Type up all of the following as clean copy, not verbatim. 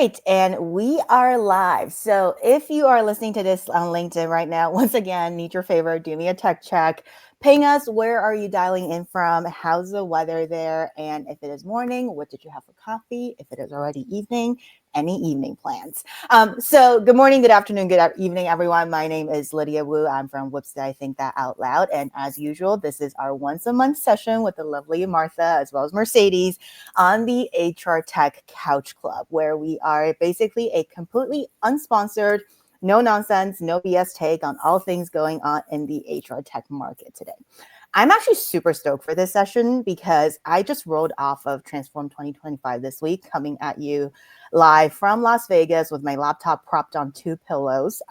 right, and we are live. So if you are listening to this on LinkedIn right now, once again, need your favor, do me a tech check. Ping us, where are you dialing in from? How's the weather there? And if it is morning, what did you have for coffee? If it is already evening, any evening plans? So good morning, good afternoon, good evening, everyone. My name is Lydia Wu. I'm from Whoops, Did I Think That Out Loud? And as usual, this is our once a month session with the lovely Martha as well as Mercedes on the HR Tech Couch Club, where we are basically a completely unsponsored, no nonsense, no BS take on all things going on in the HR tech market today. I'm actually super stoked for this session because I just rolled off of Transform 2025 this week, coming at you live from Las Vegas with my laptop propped on two pillows.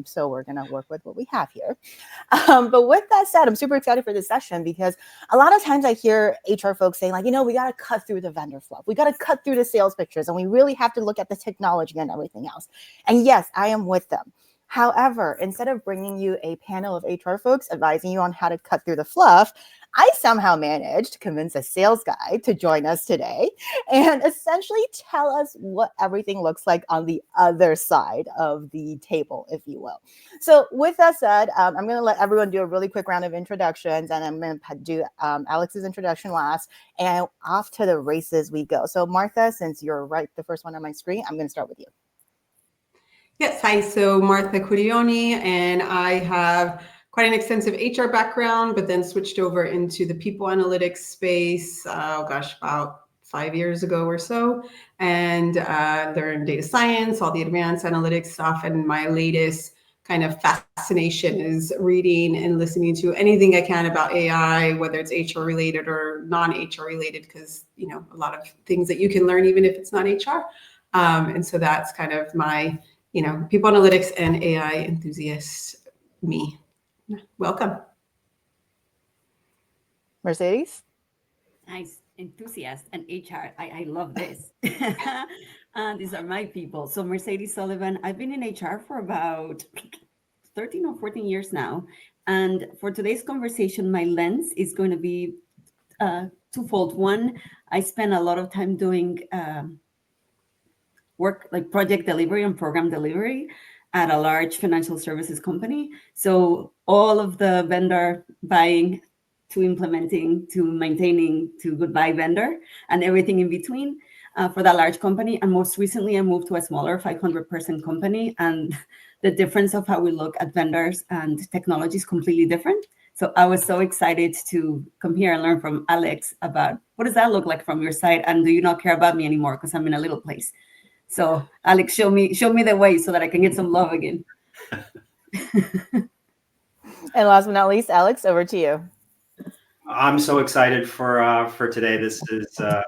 So we're going to work with what we have here. But with that said, I'm super excited for this session because a lot of times I hear HR folks saying, like, we got to cut through the vendor fluff. We got to cut through the sales pictures, and we really have to look at the technology and everything else. And yes, I am with them. However, instead of bringing you a panel of HR folks advising you on how to cut through the fluff, I somehow managed to convince a sales guy to join us today and essentially tell us what everything looks like on the other side of the table, if you will. So with that said, I'm going to let everyone do a really quick round of introductions, and I'm going to do Alex's introduction last, and off to the races we go. So Martha, since you're the first one on my screen, I'm going to start with you. Yes, hi. So Martha Curioni, and I have quite an extensive HR background, but then switched over into the people analytics space, about 5 years ago or so, and learned data science, all the advanced analytics stuff. And my latest kind of fascination is reading and listening to anything I can about AI, whether it's HR related or non-HR related, because, a lot of things that you can learn, even if it's not HR. And so that's kind of my people analytics and AI enthusiast, me. Welcome. Mercedes? Nice. Enthusiast and HR. I love this. These are my people. So Mercedes Sullivan, I've been in HR for about 13 or 14 years now. And for today's conversation, my lens is going to be twofold. One, I spend a lot of time doing work like project delivery and program delivery at a large financial services company. So all of the vendor buying to implementing to maintaining to goodbye vendor and everything in between for that large company. And most recently, I moved to a smaller 500-person company. And the difference of how we look at vendors and technology is completely different. So I was so excited to come here and learn from Alex about what does that look like from your side? And do you not care about me anymore because I'm in a little place? So Alex, show me the way so that I can get some love again. And last but not least, Alex, over to you. I'm so excited for today. This is topic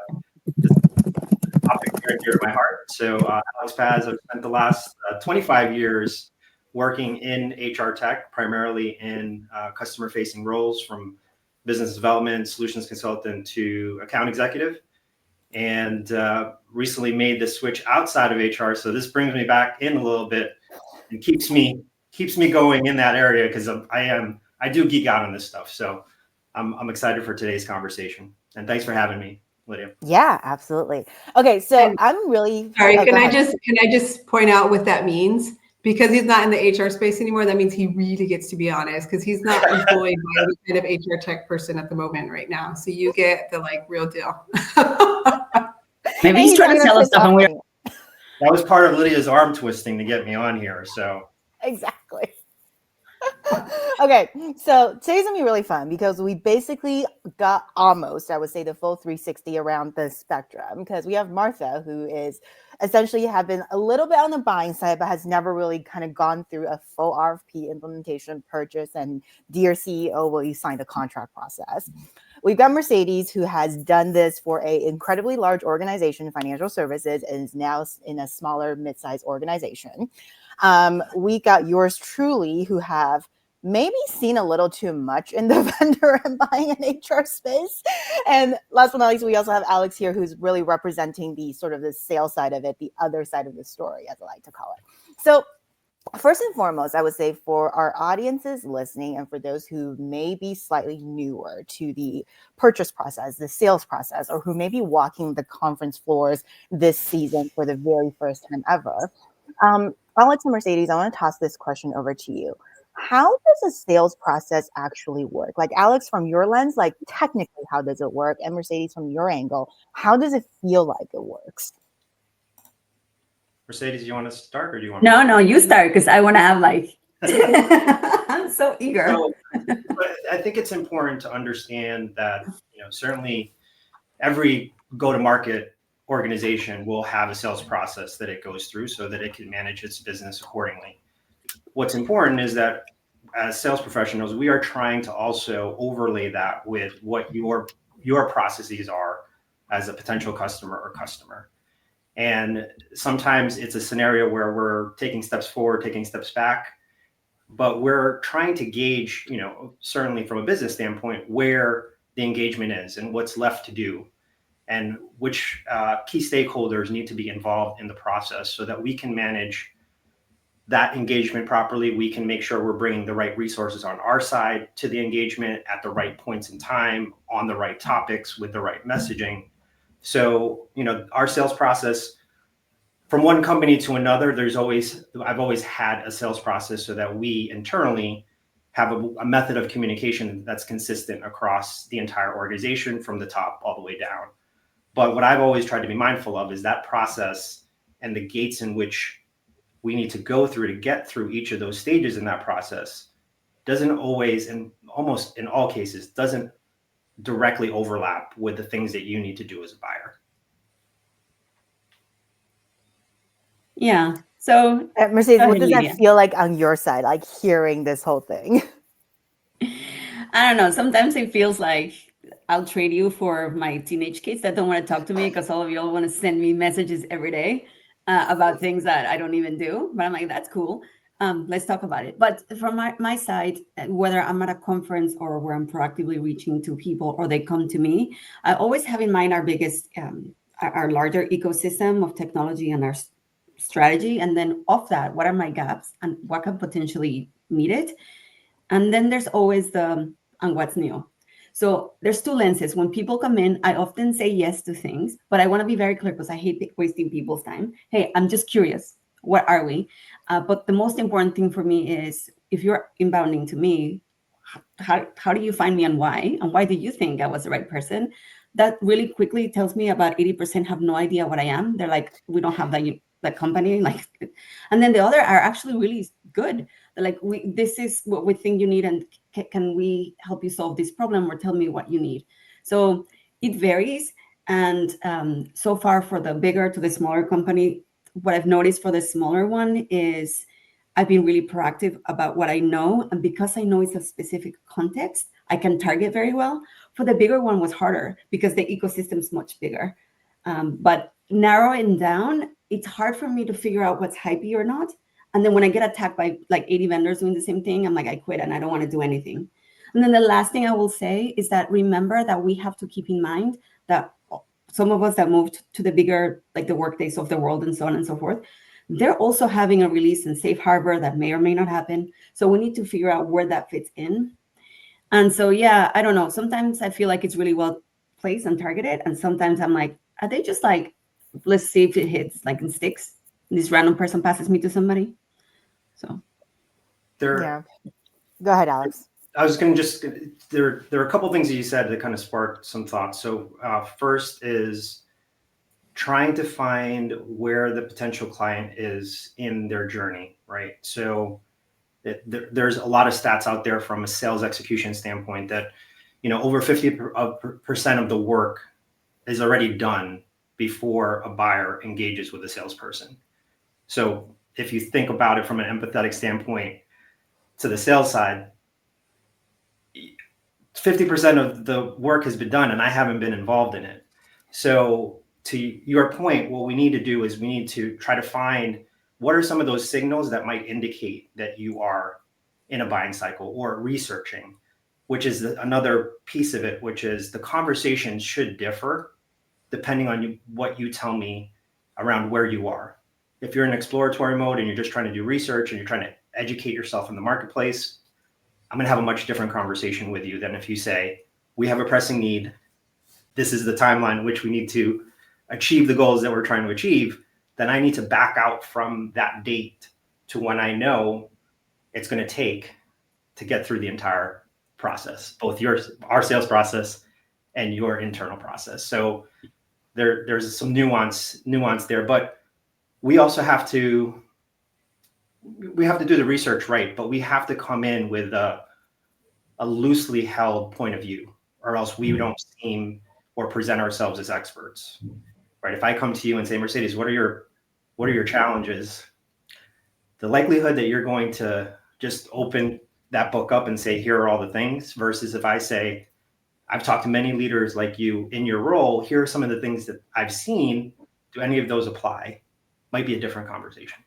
near and dear to my heart. So Alex Paz, I've spent the last 25 years working in HR tech, primarily in customer-facing roles, from business development, solutions consultant to account executive. And recently made the switch outside of HR. So this brings me back in a little bit and keeps me going in that area, because I do geek out on this stuff. So I'm excited for today's conversation. And thanks for having me, Lydia. Yeah, absolutely. Okay, so I'm really sorry. Can I just point out what that means? Because he's not in the HR space anymore, that means he really gets to be honest, because he's not employed by any kind of HR tech person at the moment right now. So you get the real deal. Maybe he's trying to tell us stuff. That was part of Lydia's arm twisting to get me on here. So exactly. Okay, so today's gonna be really fun because we basically got almost, I would say, the full 360 around the spectrum, because we have Martha, who is essentially have been a little bit on the buying side, but has never really kind of gone through a full RFP implementation, purchase, and dear CEO, will you sign the contract process? We've got Mercedes, who has done this for an incredibly large organization, financial services, and is now in a smaller mid-sized organization. We got yours truly, who have maybe seen a little too much in the vendor and buying an HR space. And last but not least, we also have Alex here, who's really representing the sort of the sales side of it, the other side of the story, as I like to call it. So first and foremost, I would say for our audiences listening and for those who may be slightly newer to the purchase process, the sales process, or who may be walking the conference floors this season for the very first time ever, Alex and Mercedes, I want to toss this question over to you. How does a sales process actually work? Like Alex, from your lens, like technically, how does it work? And Mercedes, from your angle, how does it feel like it works? Mercedes, you want to start or do you want me No, to? no, you start because I want to have like, I'm so eager. So, but I think it's important to understand that, certainly every go-to-market organization will have a sales process that it goes through so that it can manage its business accordingly. What's important is that as sales professionals, we are trying to also overlay that with what your processes are as a potential customer or customer. And sometimes it's a scenario where we're taking steps forward, taking steps back, but we're trying to gauge, certainly from a business standpoint, where the engagement is and what's left to do and which key stakeholders need to be involved in the process so that we can manage that engagement properly. We can make sure we're bringing the right resources on our side to the engagement at the right points in time, on the right topics with the right messaging. So, our sales process from one company to another, I've always had a sales process so that we internally have a method of communication that's consistent across the entire organization from the top all the way down. But what I've always tried to be mindful of is that process and the gates in which we need to go through to get through each of those stages in that process doesn't always, and almost in all cases, doesn't directly overlap with the things that you need to do as a buyer. Yeah. So Mercedes, go what ahead, does that Lydia. feel like on your side, like hearing this whole thing? I don't know. Sometimes it feels like I'll trade you for my teenage kids that don't want to talk to me because all of you all want to send me messages every day about things that I don't even do. But I'm like, that's cool. Let's talk about it. But from my side, whether I'm at a conference or where I'm proactively reaching to people or they come to me, I always have in mind our biggest, our larger ecosystem of technology and our strategy. And then off that, what are my gaps and what can potentially need it? And then there's always the and what's new. So there's two lenses. When people come in, I often say yes to things, but I want to be very clear because I hate wasting people's time. Hey, I'm just curious. What are we? But the most important thing for me is if you're inbounding to me, how do you find me and why? And why do you think I was the right person? That really quickly tells me about 80% have no idea what I am. They're like, we don't have that company. Like, and then the other are actually really good. They're like, this is what we think you need, and can we help you solve this problem, or tell me what you need? So it varies. And so far, for the bigger to the smaller company, what I've noticed for the smaller one is I've been really proactive about what I know. And because I know it's a specific context, I can target very well. For the bigger one was harder because the ecosystem is much bigger. But narrowing down, it's hard for me to figure out what's hypey or not. And then when I get attacked by like 80 vendors doing the same thing, I'm like, I quit and I don't want to do anything. And then the last thing I will say is that remember that we have to keep in mind that some of us that moved to the bigger, like the Workdays of the world and so on and so forth, they're also having a release in safe harbor that may or may not happen. So we need to figure out where that fits in. And so, yeah, I don't know. Sometimes I feel like it's really well placed and targeted. And sometimes I'm like, are they just like, let's see if it hits, like in sticks. This random person passes me to somebody. So Yeah. Go ahead, Alex. I was going to there are a couple of things that you said that kind of sparked some thoughts. So first is trying to find where the potential client is in their journey, right? So there's a lot of stats out there from a sales execution standpoint that, over 50% of the work is already done before a buyer engages with a salesperson. So if you think about it from an empathetic standpoint to the sales side, 50% of the work has been done and I haven't been involved in it. So to your point, what we need to do is we need to try to find what are some of those signals that might indicate that you are in a buying cycle or researching, which is another piece of it, which is the conversation should differ depending on what you tell me around where you are. if you're in exploratory mode and you're just trying to do research and you're trying to educate yourself in the marketplace, I'm going to have a much different conversation with you than if you say, we have a pressing need. This is the timeline in which we need to achieve the goals that we're trying to achieve. Then I need to back out from that date to when I know it's going to take to get through the entire process, both our sales process and your internal process. So there's some nuance there, but we also have to do the research right, but we have to come in with a loosely held point of view, or else we don't seem or present ourselves as experts, right? If I come to you and say, Mercedes, what are your challenges? The likelihood that you're going to just open that book up and say, here are all the things, versus if I say, I've talked to many leaders like you in your role, here are some of the things that I've seen. Do any of those apply? Might be a different conversation.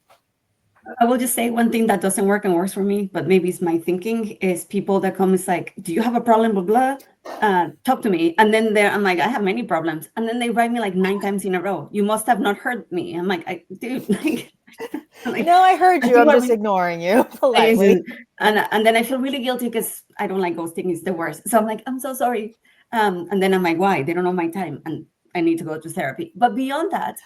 I will just say one thing that doesn't work and works for me, but maybe it's my thinking, is people that come, it's like, do you have a problem, blah, blah, talk to me. And then I'm like, I have many problems. And then they write me like 9 times in a row. You must have not heard me. I'm like, dude, like, no, I heard you. I'm just ignoring you politely. And then I feel really guilty because I don't like ghosting. It's the worst. So I'm like, I'm so sorry. And then I'm like, why? They don't know my time and I need to go to therapy. But beyond that,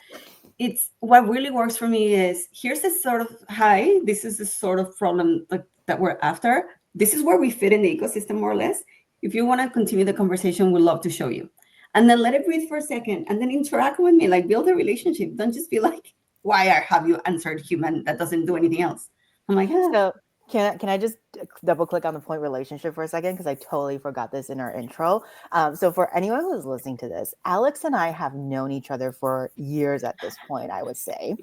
it's what really works for me is, here's this sort of, hi, this is the sort of problem that we're after. This is where we fit in the ecosystem, more or less. If you want to continue the conversation, we'd love to show you. And then let it breathe for a second and then interact with me, like build a relationship. Don't just be like, why have you answered human that doesn't do anything else? I'm like, So can I just double click on the point relationship for a second? Because I totally forgot this in our intro. So for anyone who's listening to this, Alex and I have known each other for years at this point, I would say.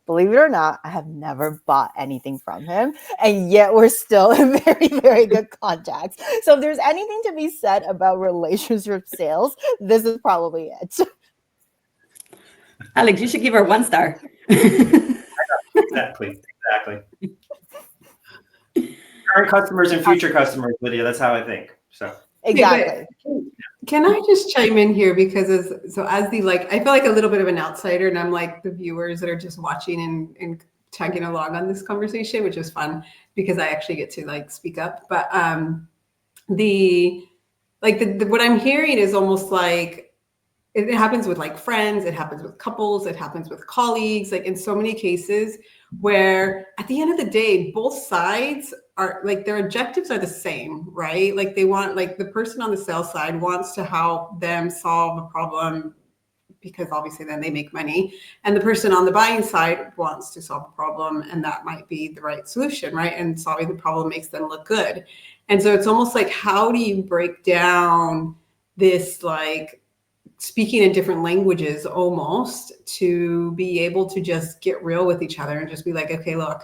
Believe it or not, I have never bought anything from him. And yet we're still in very, very good contacts. So if there's anything to be said about relationship sales, this is probably it. Alex, you should give her 1 star. Exactly. Current customers and future customers, Lydia. That's how I think. So exactly. Can I just chime in here, because as the, like, I feel like a little bit of an outsider, and I'm like the viewers that are just watching and tagging along on this conversation, which is fun because I actually get to like speak up. But what I'm hearing is almost like, it happens with like friends, it happens with couples, it happens with colleagues, like in so many cases where at the end of the day, both sides are like, their objectives are the same, right? Like they want, like the person on the sales side wants to help them solve a problem because obviously then they make money. And the person on the buying side wants to solve a problem, and that might be the right solution, right? And solving the problem makes them look good. And so it's almost like, how do you break down this, like, speaking in different languages almost, to be able to just get real with each other and just be like, okay, look,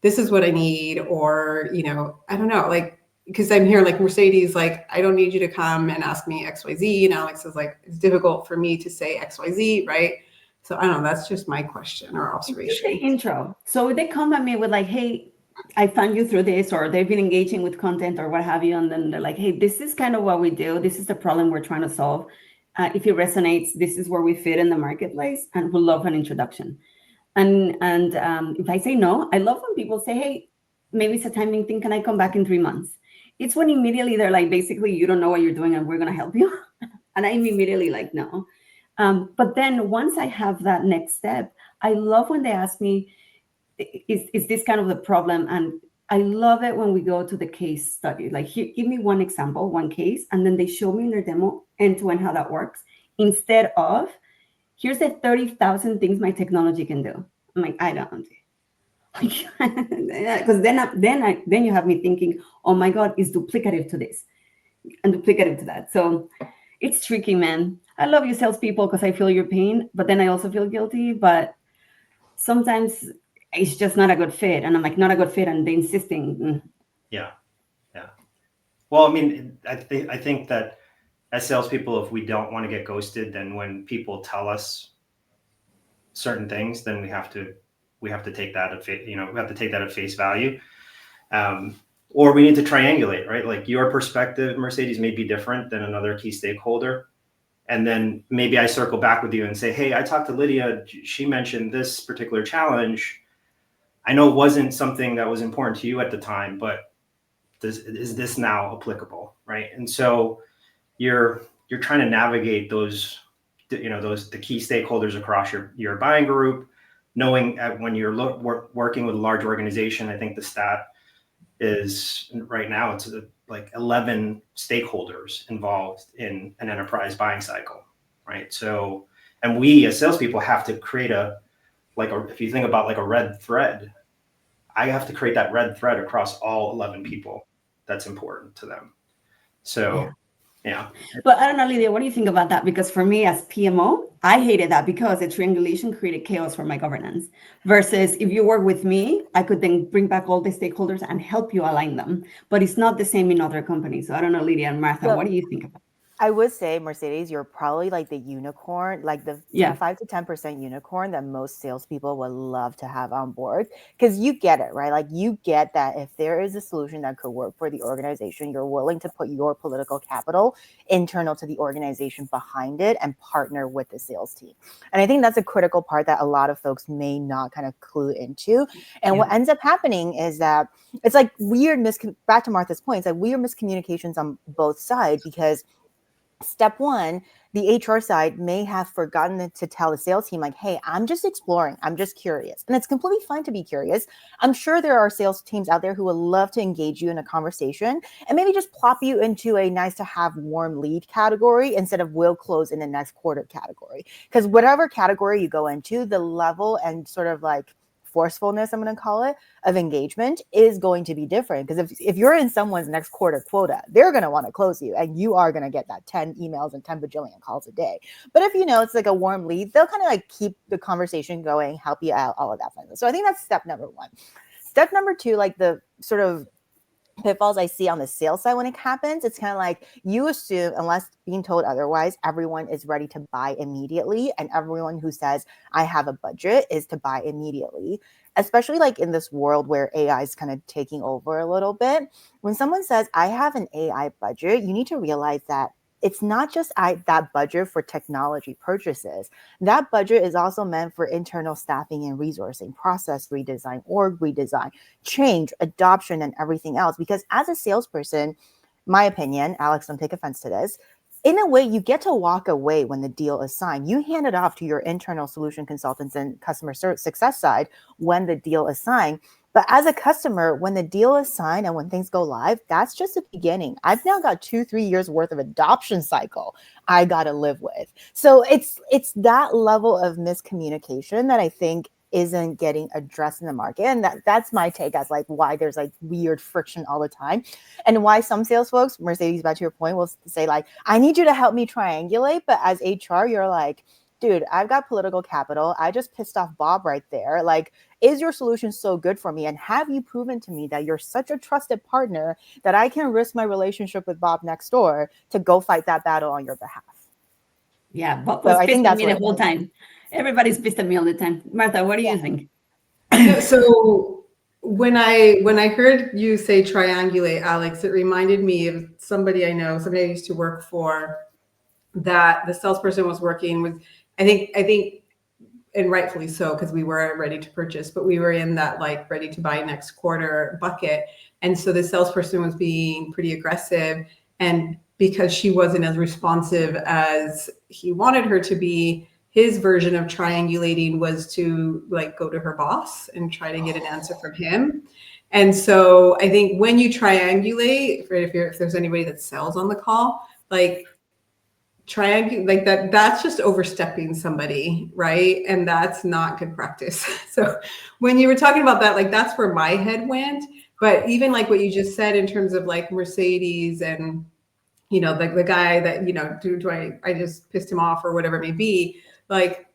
this is what I need. Or, you know, I don't know, like, because I'm here like Mercedes, like, I don't need you to come and ask me XYZ. And Alex is like, it's difficult for me to say XYZ, right? So I don't know, that's just my question or observation. It's the intro. So they come at me with like, hey, I found you through this, or they've been engaging with content or what have you. And then they're like, hey, this is kind of what we do. This is the problem we're trying to solve. If it resonates, this is where we fit in the marketplace, and we'll love an introduction. And if I say no, I love when people say, hey, maybe it's a timing thing. Can I come back in 3 months? It's when immediately they're like, basically, you don't know what you're doing and we're going to help you. And I'm immediately like, no. But then once I have that next step, I love when they ask me, is this kind of the problem? And I love it when we go to the case study. Like, here, give me one example, one case, and then they show me in their demo end-to-end how that works, instead of, here's the 30,000 things my technology can do. I'm like, I don't. Because then you have me thinking, oh my God, it's duplicative to this and duplicative to that. So it's tricky, man. I love you salespeople because I feel your pain, but then I also feel guilty. But sometimes it's just not a good fit. And I'm like, not a good fit. And they're insisting. Yeah. Well, I mean, I think that as salespeople, if we don't want to get ghosted, then when people tell us certain things, then we have to take that at face value. Or we need to triangulate, right? Like, your perspective, Mercedes, may be different than another key stakeholder. And then maybe I circle back with you and say, hey, I talked to Lydia. She mentioned this particular challenge. I know it wasn't something that was important to you at the time, but is this now applicable, right? And so you're trying to navigate those, the key stakeholders across your buying group, knowing when you're working with a large organization. I think the stat is right now it's like 11 stakeholders involved in an enterprise buying cycle, right? So, and we as salespeople have to create if you think about like a red thread, I have to create that red thread across all 11 people that's important to them. So, yeah. But I don't know, Lydia, what do you think about that? Because for me as PMO, I hated that because the triangulation created chaos for my governance. Versus if you work with me, I could then bring back all the stakeholders and help you align them. But it's not the same in other companies. So I don't know, Lydia and Martha, what do you think about that? I would say, Mercedes, you're probably like the unicorn, like the 5 to 10% unicorn that most salespeople would love to have on board, because you get it, right? Like you get that if there is a solution that could work for the organization, you're willing to put your political capital internal to the organization behind it and partner with the sales team. And I think that's a critical part that a lot of folks may not kind of clue into. And what ends up happening is that it's like back to Martha's point, it's like weird miscommunications on both sides, because step one, the HR side may have forgotten to tell the sales team, like, hey, I'm just exploring. I'm just curious. And it's completely fine to be curious. I'm sure there are sales teams out there who would love to engage you in a conversation and maybe just plop you into a nice to have warm lead category instead of will close in the next quarter category. Because whatever category you go into, the level and sort of like forcefulness, I'm going to call it, of engagement is going to be different. Because if you're in someone's next quarter quota, they're going to want to close you and you are going to get that 10 emails and 10 bajillion calls a day. But if it's like a warm lead, they'll kind of like keep the conversation going, help you out, all of that fun stuff. So I think that's step number one. Step number two, like the sort of pitfalls I see on the sales side when it happens, it's kind of like you assume, unless being told otherwise, everyone is ready to buy immediately. And everyone who says, I have a budget, is to buy immediately. Especially like in this world where AI is kind of taking over a little bit. When someone says, I have an AI budget, you need to realize that it's not just that budget for technology purchases. That budget is also meant for internal staffing and resourcing, process redesign, org redesign, change, adoption, and everything else. Because as a salesperson, my opinion, Alex, don't take offense to this, in a way, you get to walk away when the deal is signed. You hand it off to your internal solution consultants and customer success side when the deal is signed. But as a customer, when the deal is signed and when things go live, that's just the beginning. I've now got 2-3 years worth of adoption cycle I got to live with. So it's that level of miscommunication that I think isn't getting addressed in the market. And that's my take as like why there's like weird friction all the time. And why some sales folks, Mercedes, back to your point, will say like, I need you to help me triangulate. But as HR, you're like, dude, I've got political capital. I just pissed off Bob right there. Like, is your solution so good for me? And have you proven to me that you're such a trusted partner that I can risk my relationship with Bob next door to go fight that battle on your behalf? Yeah, Bob was pissed at me the whole time. Everybody's pissed at me all the time. Martha, what do you think? So when I heard you say triangulate, Alex, it reminded me of somebody I know, somebody I used to work for, that the salesperson was working with, I think, and rightfully so, because we were ready to purchase, but we were in that like ready to buy next quarter bucket. And so the salesperson was being pretty aggressive, and because she wasn't as responsive as he wanted her to be, his version of triangulating was to like go to her boss and try to get an answer from him. And so I think when you triangulate, if there's anybody that sells on the call, like like that's just overstepping somebody, right? And that's not good practice. So when you were talking about that, like that's where my head went. But even like what you just said in terms of like Mercedes and like the guy that do I just pissed him off or whatever it may be, like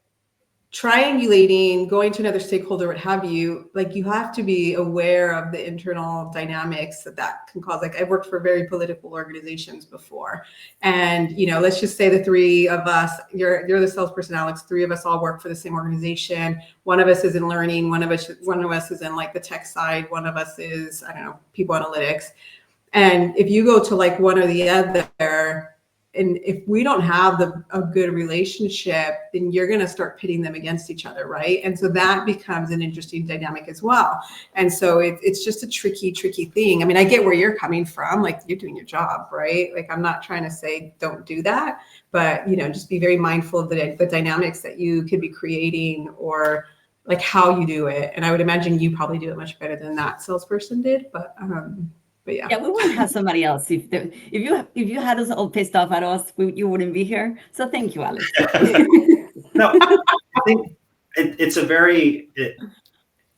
triangulating, going to another stakeholder, what have you, like you have to be aware of the internal dynamics that can cause. Like I've worked for very political organizations before, and let's just say the three of us, you're the salesperson, Alex, three of us all work for the same organization. One of us is in learning, one of us is in like the tech side, one of us is, I don't know, people analytics. And if you go to like one or the other, And if we don't have a good relationship, then you're going to start pitting them against each other, right? And so that becomes an interesting dynamic as well. And so it's just a tricky thing. I mean, I get where you're coming from. Like, you're doing your job, right? Like, I'm not trying to say don't do that, but just be very mindful of the dynamics that you could be creating, or like how you do it. And I would imagine you probably do it much better than that salesperson did. But yeah. Yeah, we wouldn't have somebody else if you had us all pissed off at us, you wouldn't be here. So thank you, Alex. No, I think it's a very,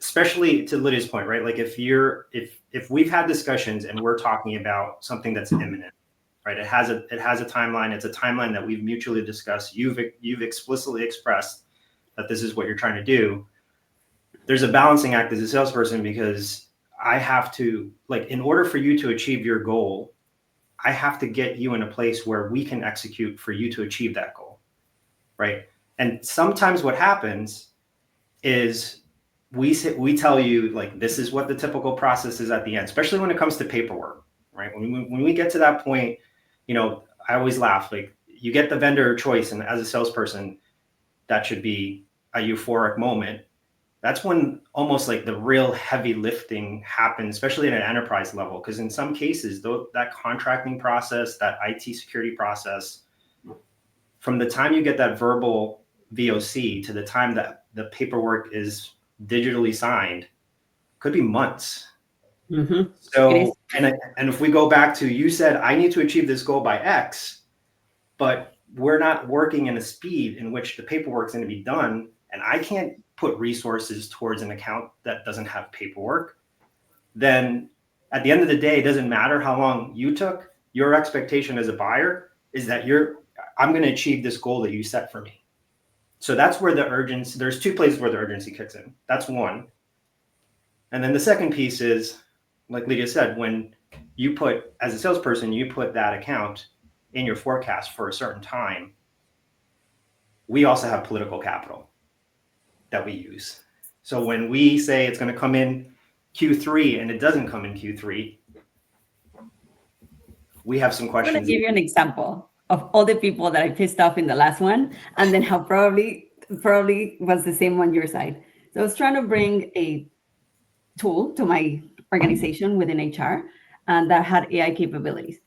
especially to Lydia's point, right? Like, if we've had discussions and we're talking about something that's imminent, right? It has a timeline. It's a timeline that we've mutually discussed. You've explicitly expressed that this is what you're trying to do. There's a balancing act as a salesperson, because I have to, like, in order for you to achieve your goal, I have to get you in a place where we can execute for you to achieve that goal, right? And sometimes what happens is we tell you, like, this is what the typical process is at the end, especially when it comes to paperwork, right? When we get to that point, I always laugh, like, you get the vendor choice, and as a salesperson, that should be a euphoric moment. That's when almost like the real heavy lifting happens, especially at an enterprise level. Because in some cases, that contracting process, that IT security process, from the time you get that verbal VOC to the time that the paperwork is digitally signed, could be months. Mm-hmm. So, and if we go back to, you said, I need to achieve this goal by X, but we're not working in a speed in which the paperwork's going to be done, and I can't put resources towards an account that doesn't have paperwork, then at the end of the day, it doesn't matter how long you took. Your expectation as a buyer is that I'm going to achieve this goal that you set for me. So that's where the urgency, there's two places where the urgency kicks in. That's one. And then the second piece is, like Lydia said, when you put, as a salesperson, you put that account in your forecast for a certain time, we also have political capital that we use. So when we say it's going to come in Q3 and it doesn't come in Q3, we have some questions. I'm going to give you an example of all the people that I pissed off in the last one, and then how probably was the same on your side. So I was trying to bring a tool to my organization within HR, and that had AI capabilities.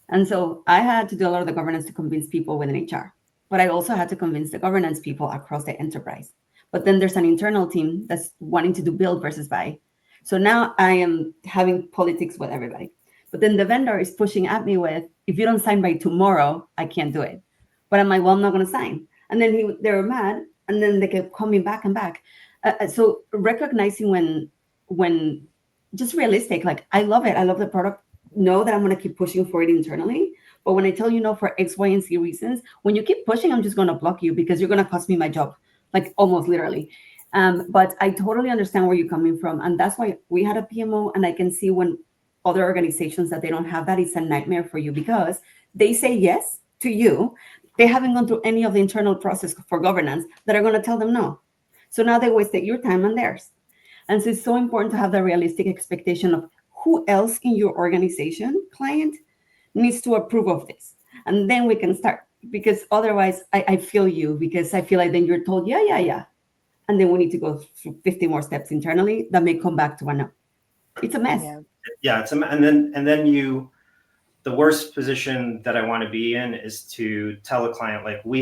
And so I had to do a lot of the governance to convince people within HR, but I also had to convince the governance people across the enterprise. But then there's an internal team that's wanting to do build versus buy. So now I am having politics with everybody. But then the vendor is pushing at me with, if you don't sign by tomorrow, I can't do it. But I'm like, well, I'm not going to sign. And then they were mad, and then they kept coming back and back. So recognizing when just realistic, like, I love it. I love the product. Know that I'm going to keep pushing for it internally. But when I tell you no for X, Y, and Z reasons, when you keep pushing, I'm just going to block you because you're going to cost me my job. Like, almost literally. But I totally understand where you're coming from. And that's why we had a PMO. And I can see when other organizations that they don't have that, it's a nightmare for you, because they say yes to you. They haven't gone through any of the internal process for governance that are going to tell them no. So now they wasted your time and theirs. And so it's so important to have the realistic expectation of who else in your organization, client, needs to approve of this. And then we can start. Because otherwise, I feel you, because I feel like then you're told, yeah. And then we need to go through 50 more steps internally that may come back to a no. It's a mess. Yeah, and then the worst position that I want to be in is to tell a client, like, we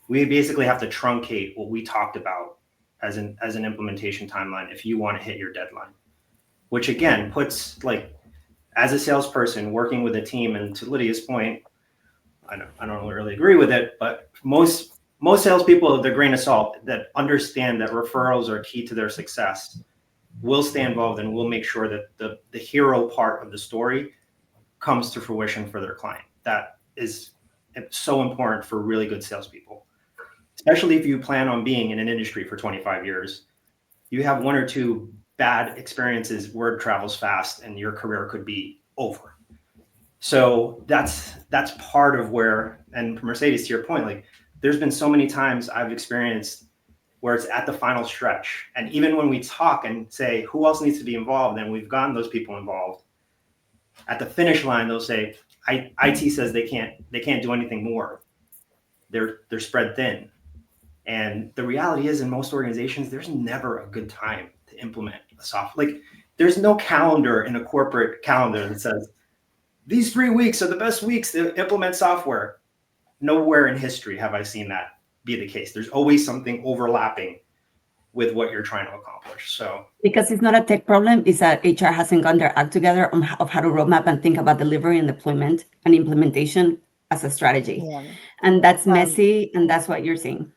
basically have to truncate what we talked about as an implementation timeline if you want to hit your deadline, which again puts, like, as a salesperson working with a team, and to Lydia's point, I don't really agree with it, but most salespeople, with a grain of salt, that understand that referrals are key to their success, will stay involved and will make sure that the hero part of the story comes to fruition for their client. That is so important for really good salespeople, especially if you plan on being in an industry for 25 years. You have one or two bad experiences, word travels fast, and your career could be over. So that's part of where, and Mercedes, to your point, like, there's been so many times I've experienced where it's at the final stretch. And even when we talk and say, who else needs to be involved? And we've gotten those people involved. At the finish line, they'll say, IT says they can't do anything more. They're spread thin. And the reality is, in most organizations, there's never a good time to implement a software. Like, there's no calendar in a corporate calendar that says these 3 weeks are the best weeks to implement software. Nowhere in history have I seen that be the case. There's always something overlapping with what you're trying to accomplish. So because it's not a tech problem, it's that HR hasn't gotten their act together on of how to roadmap and think about delivery and deployment and implementation as a strategy. Yeah. And that's messy, and that's what you're seeing.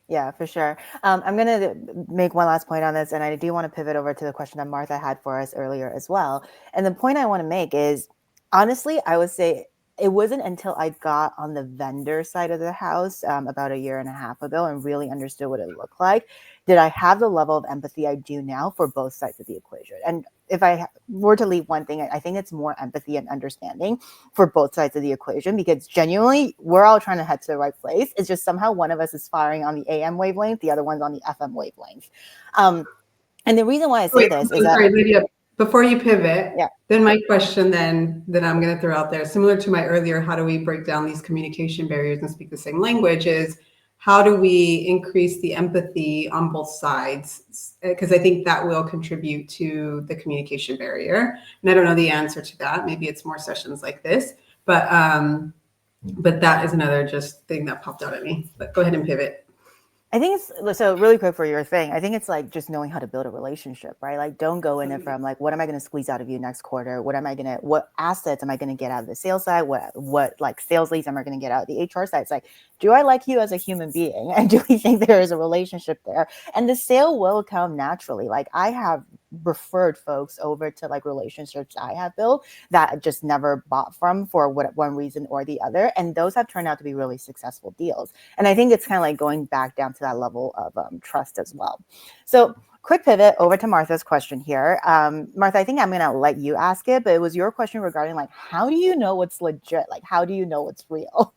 Yeah, for sure. I'm going to make one last point on this, and I do want to pivot over to the question that Martha had for us earlier as well. And the point I want to make is, honestly, I would say it wasn't until I got on the vendor side of the house about 1.5 years ago and really understood what it looked like, did I have the level of empathy I do now for both sides of the equation. And if I were to leave one thing, I think it's more empathy and understanding for both sides of the equation, because genuinely we're all trying to head to the right place. It's just somehow one of us is firing on the AM wavelength, the other one's on the FM wavelength. And the reason why I say this is sorry, Lydia, before you pivot, yeah. Then my question then that I'm going to throw out there, similar to my earlier, how do we break down these communication barriers and speak the same language, is how do we increase the empathy on both sides? Because I think that will contribute to the communication barrier. And I don't know the answer to that. Maybe it's more sessions like this, but that is another just thing that popped out at me. But go ahead and pivot. I think it's, so really quick for your thing, I think it's like just knowing how to build a relationship, right? Like, don't go in it from like, what am I going to squeeze out of you next quarter? What assets am I going to get out of the sales side? What like sales leads am I going to get out of the HR side? It's like, do I like you as a human being? And do we think there is a relationship there? And the sale will come naturally. Like, I have referred folks over to like relationships I have built that just never bought from for one reason or the other. And those have turned out to be really successful deals. And I think it's kind of like going back down to that level of trust as well. So quick pivot over to Martha's question here. Martha, I think I'm going to let you ask it, but it was your question regarding like, how do you know what's legit? Like, how do you know what's real?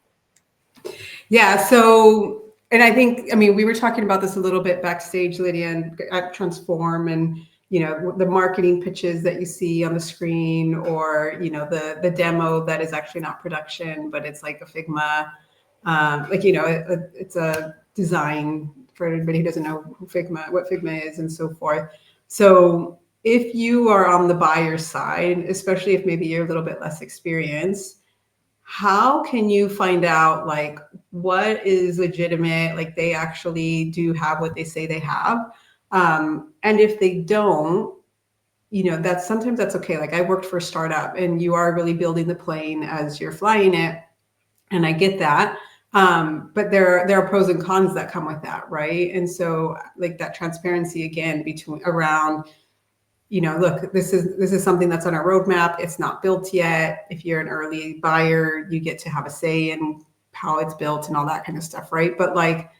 Yeah. So, and I think, I mean, we were talking about this a little bit backstage, Lydia, and at Transform, and you know, the marketing pitches that you see on the screen, or you know, the demo that is actually not production, but it's like a Figma, like, you know, it's a design for anybody who doesn't know what Figma is, and so forth. So if you are on the buyer side, especially if maybe you're a little bit less experienced, how can you find out like what is legitimate, like they actually do have what they say they have? And if they don't, you know, sometimes that's okay. Like, I worked for a startup, and you are really building the plane as you're flying it. And I get that. But there are pros and cons that come with that, right? And so like that transparency again around, you know, look, this is something that's on our roadmap. It's not built yet. If you're an early buyer, you get to have a say in how it's built and all that kind of stuff, right? But like,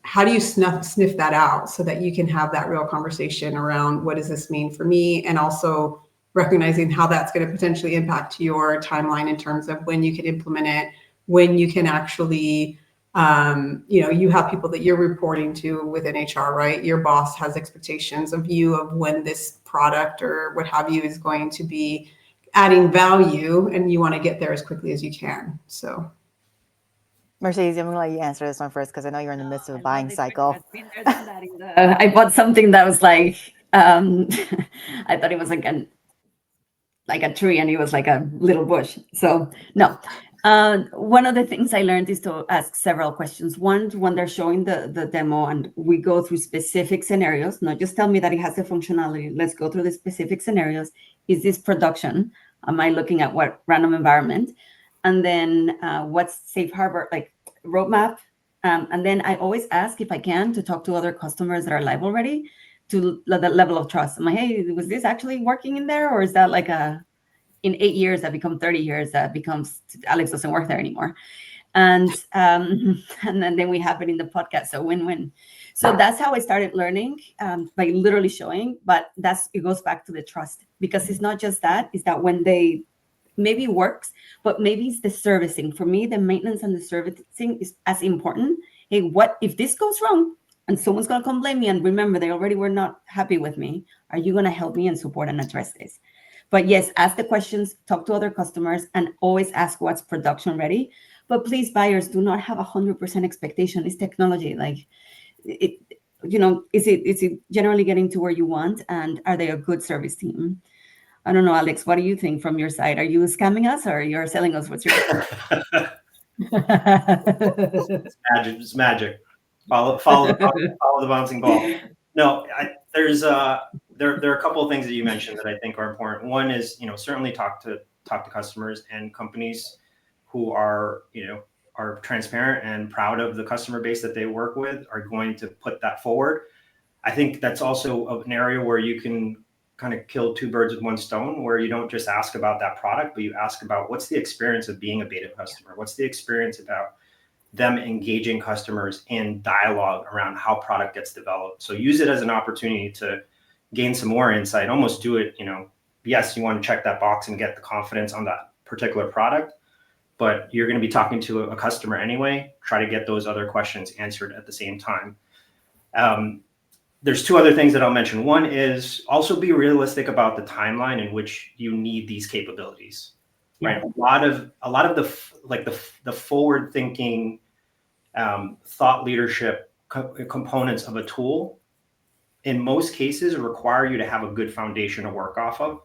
how do you sniff that out so that you can have that real conversation around what does this mean for me, and also recognizing how that's going to potentially impact your timeline in terms of when you can implement it, when you can actually, you know, you have people that you're reporting to within HR, right? Your boss has expectations of you of when this product or what have you is going to be adding value, and you want to get there as quickly as you can. So. Mercedes, I'm going to let you answer this one first, because I know you're in the midst of a buying cycle. I bought something that was like, I thought it was like a tree, and it was like a little bush. So no. One of the things I learned is to ask several questions. One, when they're showing the demo and we go through specific scenarios, not just tell me that it has the functionality. Let's go through the specific scenarios. Is this production? Am I looking at what random environment? And then what's safe harbor, like roadmap? And then I always ask, if I can, to talk to other customers that are live already, to the level of trust. I'm like, hey, was this actually working in there? Or is that like in 8 years that become 30 years that becomes Alex doesn't work there anymore? And then we have it in the podcast. So win-win. So that's how I started learning, by literally showing. But it goes back to the trust, because it's not just that. It's that when they maybe works, but maybe it's the servicing. For me, the maintenance and the servicing is as important. Hey, what if this goes wrong and someone's going to come blame me? And remember, they already were not happy with me. Are you going to help me and support and address this? But yes, ask the questions, talk to other customers, and always ask what's production ready. But please, buyers, do not have 100% expectation. It's technology. Like, it, is it generally getting to where you want? And are they a good service team? I don't know, Alex, what do you think from your side? Are you scamming us or you're selling us what's your It's magic. Follow the bouncing ball. No, there are a couple of things that you mentioned that I think are important. One is, certainly talk to customers, and companies who are transparent and proud of the customer base that they work with are going to put that forward. I think that's also an area where you can kind of kill two birds with one stone, where you don't just ask about that product, but you ask about what's the experience of being a beta customer? What's the experience about them engaging customers in dialogue around how product gets developed? So use it as an opportunity to gain some more insight. Almost do it, yes, you want to check that box and get the confidence on that particular product, but you're going to be talking to a customer anyway. Try to get those other questions answered at the same time. There's two other things that I'll mention. One is also be realistic about the timeline in which you need these capabilities. Right. A lot of the forward thinking thought leadership components of a tool, in most cases, require you to have a good foundation to work off of.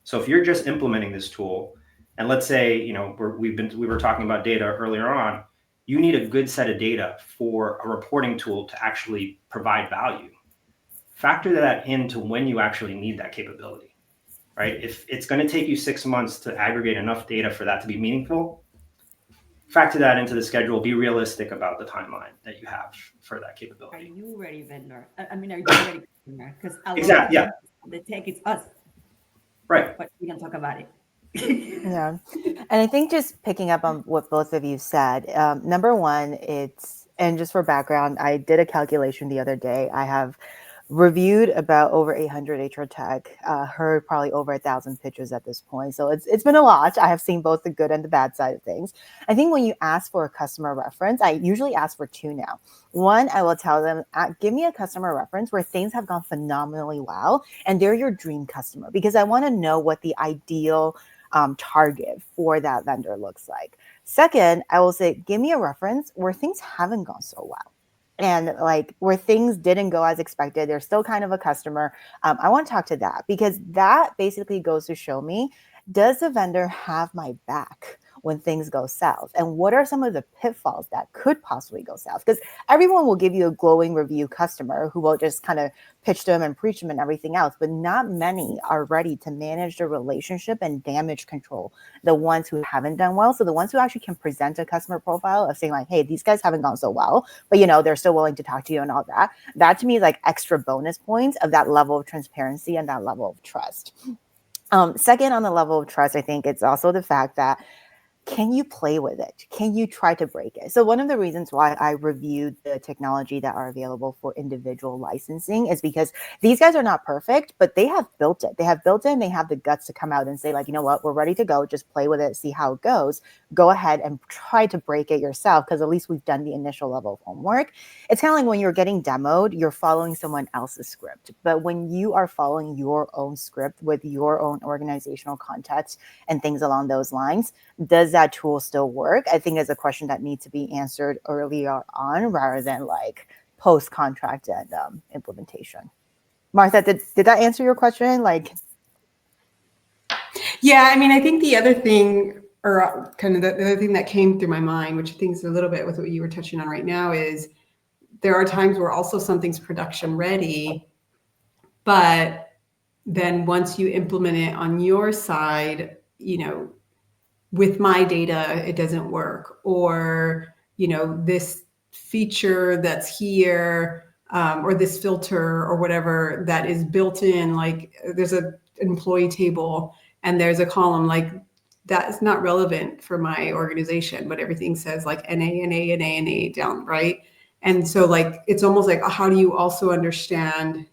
So if you're just implementing this tool, and let's say we were talking about data earlier on, you need a good set of data for a reporting tool to actually provide value. Factor that into when you actually need that capability. Right? If it's going to take you 6 months to aggregate enough data for that to be meaningful, factor that into the schedule. Be realistic about the timeline that you have for that capability. Are you ready, vendor? I mean, are you ready, customer? Because exactly, yeah, the tech is us, right? But we can talk about it. Yeah, and I think just picking up on what both of you said, number one, and just for background, I did a calculation the other day. I have reviewed about over 800 HR tech, heard probably over 1,000 pitches at this point. So it's been a lot. I have seen both the good and the bad side of things. I think when you ask for a customer reference, I usually ask for two now. One, I will tell them, give me a customer reference where things have gone phenomenally well and they're your dream customer, because I want to know what the ideal target for that vendor looks like. Second, I will say, give me a reference where things haven't gone so well. And like where things didn't go as expected, they're still kind of a customer. I want to talk to that, because that basically goes to show me, does the vendor have my back when things go south? And what are some of the pitfalls that could possibly go south? Because everyone will give you a glowing review customer who will just kind of pitch them and preach them and everything else, but not many are ready to manage the relationship and damage control the ones who haven't done well. So the ones who actually can present a customer profile of saying like, hey, these guys haven't gone so well, but they're still willing to talk to you and all that. That to me is like extra bonus points of that level of transparency and that level of trust. Second, on the level of trust, I think it's also the fact that, can you play with it? Can you try to break it? So one of the reasons why I reviewed the technology that are available for individual licensing is because these guys are not perfect, but they have built it. They have built it and they have the guts to come out and say like, you know what, we're ready to go. Just play with it, see how it goes. Go ahead and try to break it yourself, because at least we've done the initial level of homework. It's kind of like when you're getting demoed, you're following someone else's script. But when you are following your own script with your own organizational context and things along those lines, does that tool still work? I think is a question that needs to be answered earlier on rather than like post-contract and implementation. Martha, did that answer your question? Yeah, I mean, I think the other thing, or kind of the other thing that came through my mind, which I think is a little bit with what you were touching on right now, is there are times where also something's production ready, but then once you implement it on your side, with my data, it doesn't work, or, this feature that's here, or this filter or whatever that is built in, like there's an employee table and there's a column like that is not relevant for my organization, but everything says like NA down, right? And so like, it's almost like, how do you also understand,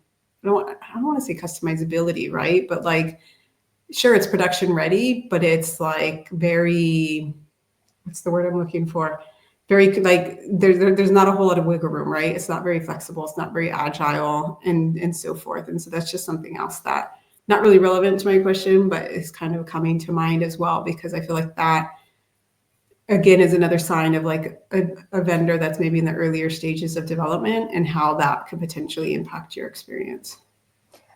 I don't want to say customizability, right? But like, sure, it's production ready, but it's like very, what's the word I'm looking for? Very like there's not a whole lot of wiggle room, right? It's not very flexible. It's not very agile and so forth. And so that's just something else that not really relevant to my question, but it's kind of coming to mind as well, because I feel like that again is another sign of like a vendor that's maybe in the earlier stages of development and how that could potentially impact your experience.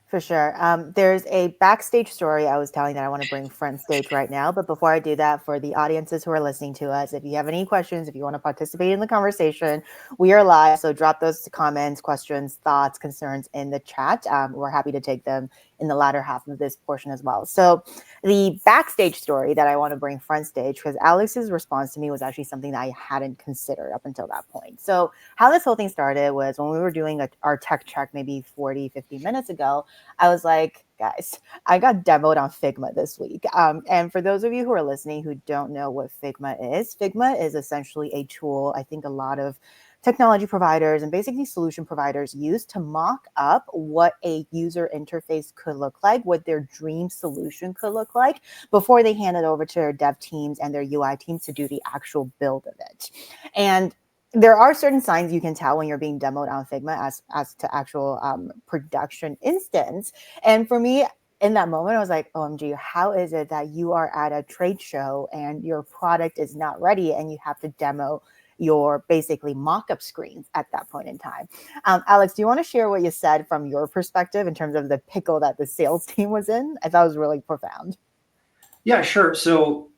For sure. There's a backstage story I was telling that I want to bring front stage right now. But before I do that, for the audiences who are listening to us, if you have any questions, if you want to participate in the conversation, we are live. So drop those comments, questions, thoughts, concerns in the chat. We're happy to take them in the latter half of this portion as well. So the backstage story that I want to bring front stage, because Alex's response to me was actually something that I hadn't considered up until that point. So how this whole thing started was when we were doing our tech check maybe 40, 50 minutes ago. I was like, guys, I got demoed on Figma this week. And for those of you who are listening who don't know what Figma is essentially a tool I think a lot of technology providers and basically solution providers use to mock up what a user interface could look like, what their dream solution could look like before they hand it over to their dev teams and their UI teams to do the actual build of it. And there are certain signs you can tell when you're being demoed on Figma as to actual production instance. And for me, in that moment, I was like, OMG, how is it that you are at a trade show and your product is not ready and you have to demo your basically mock-up screens at that point in time? Alex, do you want to share what you said from your perspective in terms of the pickle that the sales team was in? I thought it was really profound. Yeah, sure. So,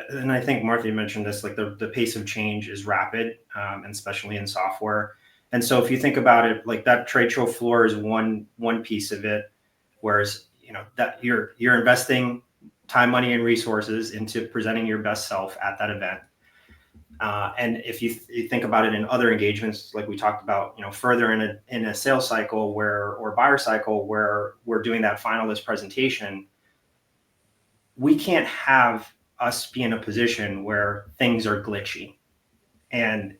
and I think Martha, you mentioned this, like the pace of change is rapid, and especially in software. And so if you think about it, like that trade show floor is one piece of it, whereas, that you're investing time, money, and resources into presenting your best self at that event. And if you think about it in other engagements, like we talked about, further in a sales cycle or buyer cycle where we're doing that finalist presentation, we can't have us be in a position where things are glitchy. And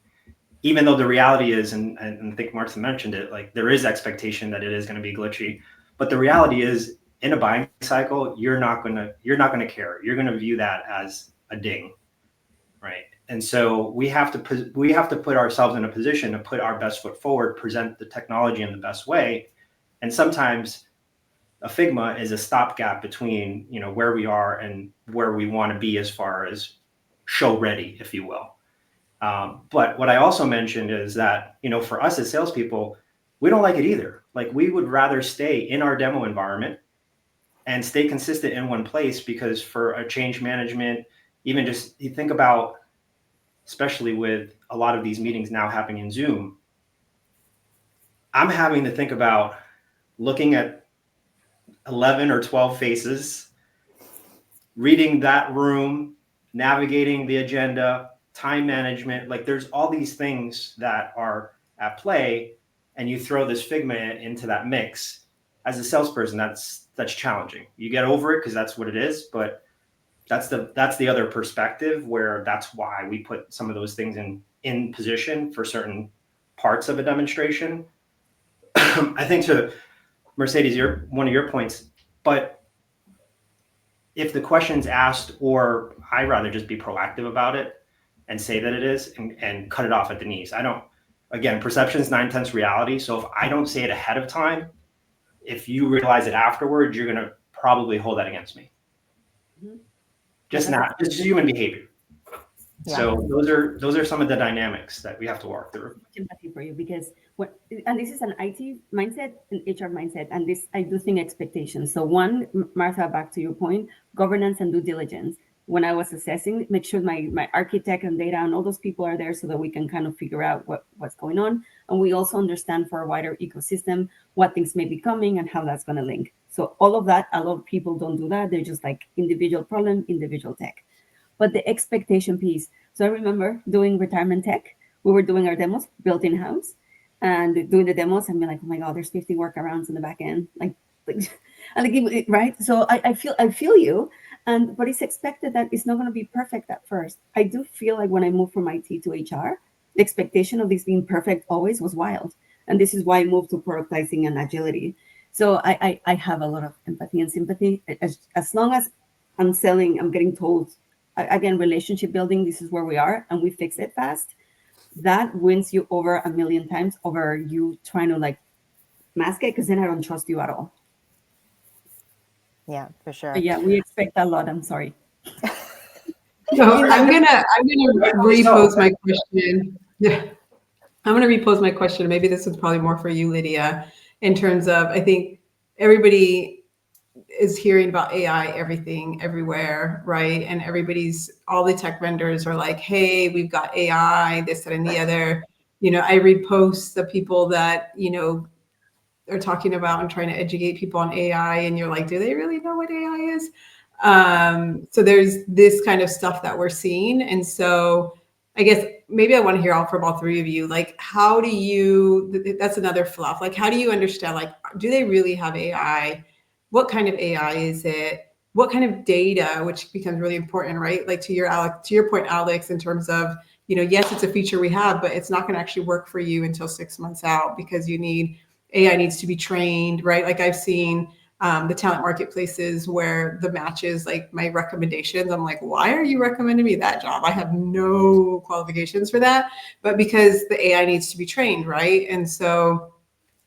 even though the reality is, and I think Martha mentioned it, like there is expectation that it is going to be glitchy, but the reality is in a buying cycle, you're not going to care. You're going to view that as a ding, right? And so we have to put ourselves in a position to put our best foot forward, present the technology in the best way. And sometimes a Figma is a stopgap between, where we are and where we want to be as far as show ready, if you will. But what I also mentioned is that, for us as salespeople, we don't like it either. Like we would rather stay in our demo environment and stay consistent in one place, because for a change management, even just you think about, especially with a lot of these meetings now happening in Zoom, I'm having to think about looking at 11 or 12 faces, reading that room, navigating the agenda, time management. Like there's all these things that are at play, and you throw this Figma into that mix. As a salesperson, that's challenging. You get over it because that's what it is, but that's the other perspective, where that's why we put some of those things in position for certain parts of a demonstration. I think to Mercedes, one of your points, but if the question's asked, or I'd rather just be proactive about it and say that it is and cut it off at the knees. Again, perception is 9/10 reality. So if I don't say it ahead of time, if you realize it afterwards, you're going to probably hold that against me. Mm-hmm. Just human behavior. Yeah. So those are some of the dynamics that we have to work through. Empathy for you, because and this is an IT mindset, an HR mindset, and this I do think expectations. So one, Martha, back to your point, governance and due diligence. When I was assessing, make sure my architect and data and all those people are there so that we can kind of figure out what's going on. And we also understand for a wider ecosystem what things may be coming and how that's going to link. So all of that, a lot of people don't do that. They're just like individual problem, individual tech. But the expectation piece. So I remember doing retirement tech. We were doing our demos built in-house and doing the demos and be like, oh my God, there's 50 workarounds in the back end. Right? So I feel you. But it's expected that it's not going to be perfect at first. I do feel like when I moved from IT to HR, the expectation of this being perfect always was wild. And this is why I moved to productizing and agility. So I have a lot of empathy and sympathy. As long as I'm selling, I'm getting told, again, relationship building, this is where we are, and we fix it fast. That wins you over 1,000,000 times over you trying to like mask it, because then I don't trust you at all. Yeah, for sure. But yeah, we expect a lot. I'm sorry. So I'm gonna repose my question. Yeah. I'm going to repose my question. Maybe this is probably more for you, Lydia, in terms of, I think everybody is hearing about AI, everything, everywhere, right? And all the tech vendors are like, hey, we've got AI, this, that, and the other. I repost the people that, are talking about and trying to educate people on AI. And you're like, do they really know what AI is? So there's this kind of stuff that we're seeing. And so I guess maybe I want to hear from all three of you, like, how do you, that's another fluff. Like, how do you understand, like, do they really have AI? What kind of AI is it? What kind of data, which becomes really important, right? Like to your point, Alex, in terms of, yes, it's a feature we have, but it's not going to actually work for you until 6 months out because AI needs to be trained, right? Like I've seen the talent marketplaces where the matches, like my recommendations, I'm like, why are you recommending me that job? I have no qualifications for that, but because the AI needs to be trained, right? And so,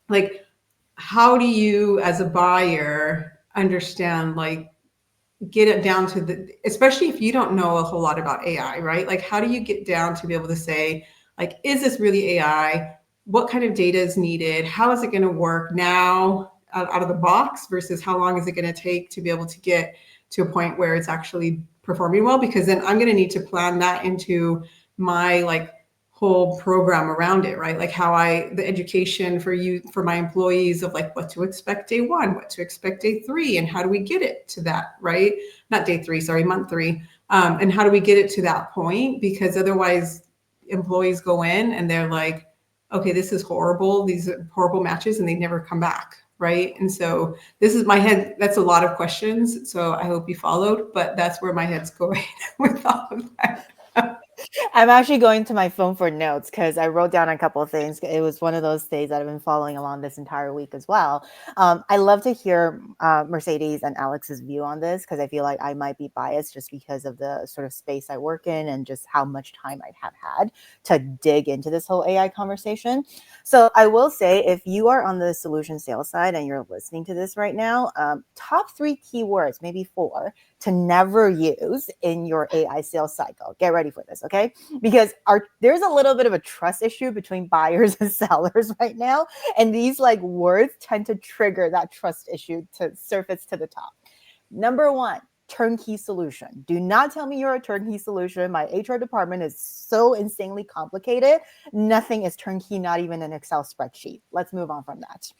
like, how do you, as a buyer, understand, like, get it down to especially if you don't know a whole lot about AI, right? Like, how do you get down to be able to say, like, is this really AI? What kind of data is needed? How is it going to work now out of the box versus how long is it going to take to be able to get to a point where it's actually performing well? Because then I'm going to need to plan that into my whole program around it, right? Like the education for my employees of like what to expect day 1, what to expect day 3, and how do we get it to that, right? Not day 3, sorry, month 3. And how do we get it to that point? Because otherwise employees go in and they're like, okay, this is horrible. These are horrible matches, and they never come back, right? And so this is my head. That's a lot of questions. So I hope you followed, but that's where my head's going with all of that. I'm actually going to my phone for notes because I wrote down a couple of things. It was one of those days that I've been following along this entire week as well. I love to hear Mercedes and Alex's view on this because I feel like I might be biased just because of the sort of space I work in and just how much time I have had to dig into this whole AI conversation. So I will say, if you are on the solution sales side and you're listening to this right now, top 3 keywords, maybe 4, to never use in your AI sales cycle. Get ready for this, okay? Because there's a little bit of a trust issue between buyers and sellers right now. And these words tend to trigger that trust issue to surface to the top. Number 1, turnkey solution. Do not tell me you're a turnkey solution. My HR department is so insanely complicated. Nothing is turnkey, not even an Excel spreadsheet. Let's move on from that.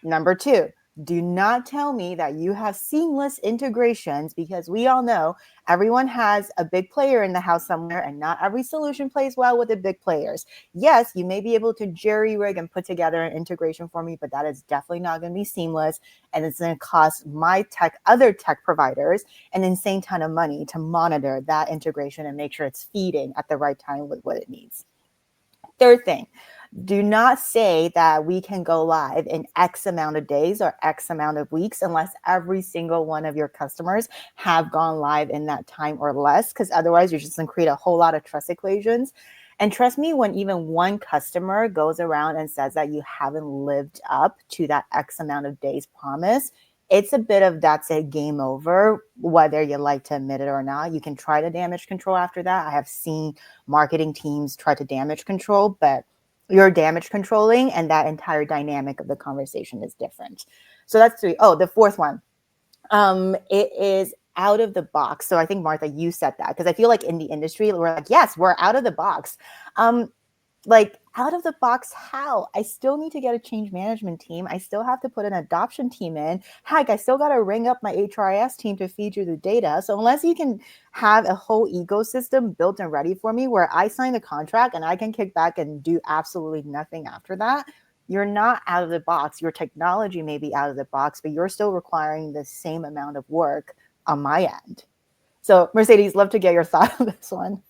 Number 2, do not tell me that you have seamless integrations, because we all know everyone has a big player in the house somewhere, and not every solution plays well with the big players. Yes, you may be able to jerry rig and put together an integration for me, but that is definitely not going to be seamless. And it's going to cost other tech providers an insane ton of money to monitor that integration and make sure it's feeding at the right time with what it needs. Third thing, do not say that we can go live in X amount of days or X amount of weeks unless every single one of your customers have gone live in that time or less, because otherwise you're just going to create a whole lot of trust equations. And trust me, when even one customer goes around and says that you haven't lived up to that X amount of days promise, it's a bit of that's a game over, whether you like to admit it or not. You can try to damage control after that. I have seen marketing teams try to damage control, but you're damage controlling and that entire dynamic of the conversation is different. So that's 3. Oh, the 4th one. It is out of the box. So I think, Martha, you said that, because I feel like in the industry, we're like, yes, we're out of the box. Out of the box, how? I still need to get a change management team. I still have to put an adoption team in. Heck, I still got to ring up my HRIS team to feed you the data. So unless you can have a whole ecosystem built and ready for me where I sign the contract and I can kick back and do absolutely nothing after that, you're not out of the box. Your technology may be out of the box, but you're still requiring the same amount of work on my end. So Mercedes, love to get your thought on this one.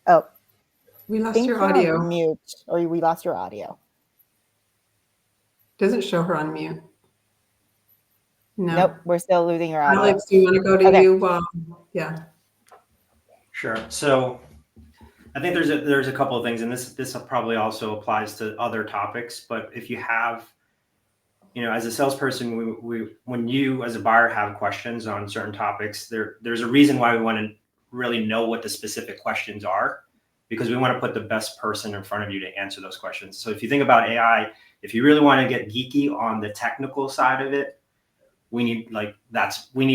Oh, we lost your audio. Mute, or we lost your audio. Doesn't show her on mute. No. Nope, we're still losing your audio. Alex, do you want to go to you? Yeah. Sure. So I think there's a couple of things, and this probably also applies to other topics. But if you have as a salesperson, when you as a buyer have questions on certain topics, there's a reason why we want to really know what the specific questions are, because we want to put the best person in front of you to answer those questions. So if you think about AI, if you really want to get geeky on the technical side of it, we need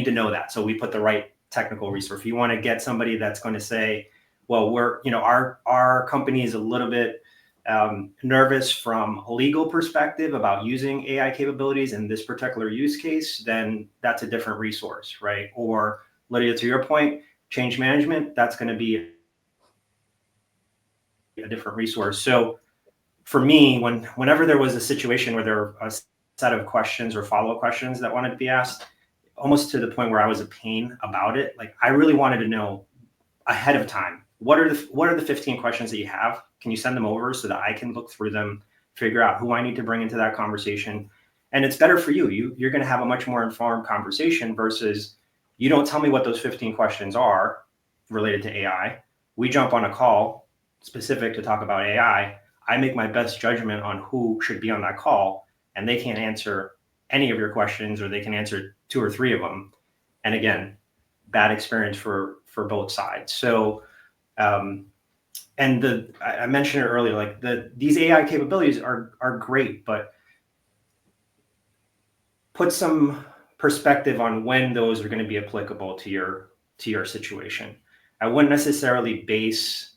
to know that. So we put the right technical resource. If you want to get somebody that's going to say, well, our company is a little bit nervous from a legal perspective about using AI capabilities in this particular use case, then that's a different resource, right? Or Lydia, to your point, change management, that's going to be a different resource. So for me, whenever there was a situation where there were a set of questions or follow-up questions that wanted to be asked, almost to the point where I was a pain about it, like I really wanted to know ahead of time, what are the 15 questions that you have? Can you send them over so that I can look through them, figure out who I need to bring into that conversation? And it's better for you. You're going to have a much more informed conversation versus you don't tell me what those 15 questions are related to AI. We jump on a call specific to talk about AI. I make my best judgment on who should be on that call, and they can't answer any of your questions, or they can answer 2 or 3 of them. And again, bad experience for both sides. So, and I mentioned it earlier, like these AI capabilities are great, but put some perspective on when those are going to be applicable to your situation. I wouldn't necessarily base,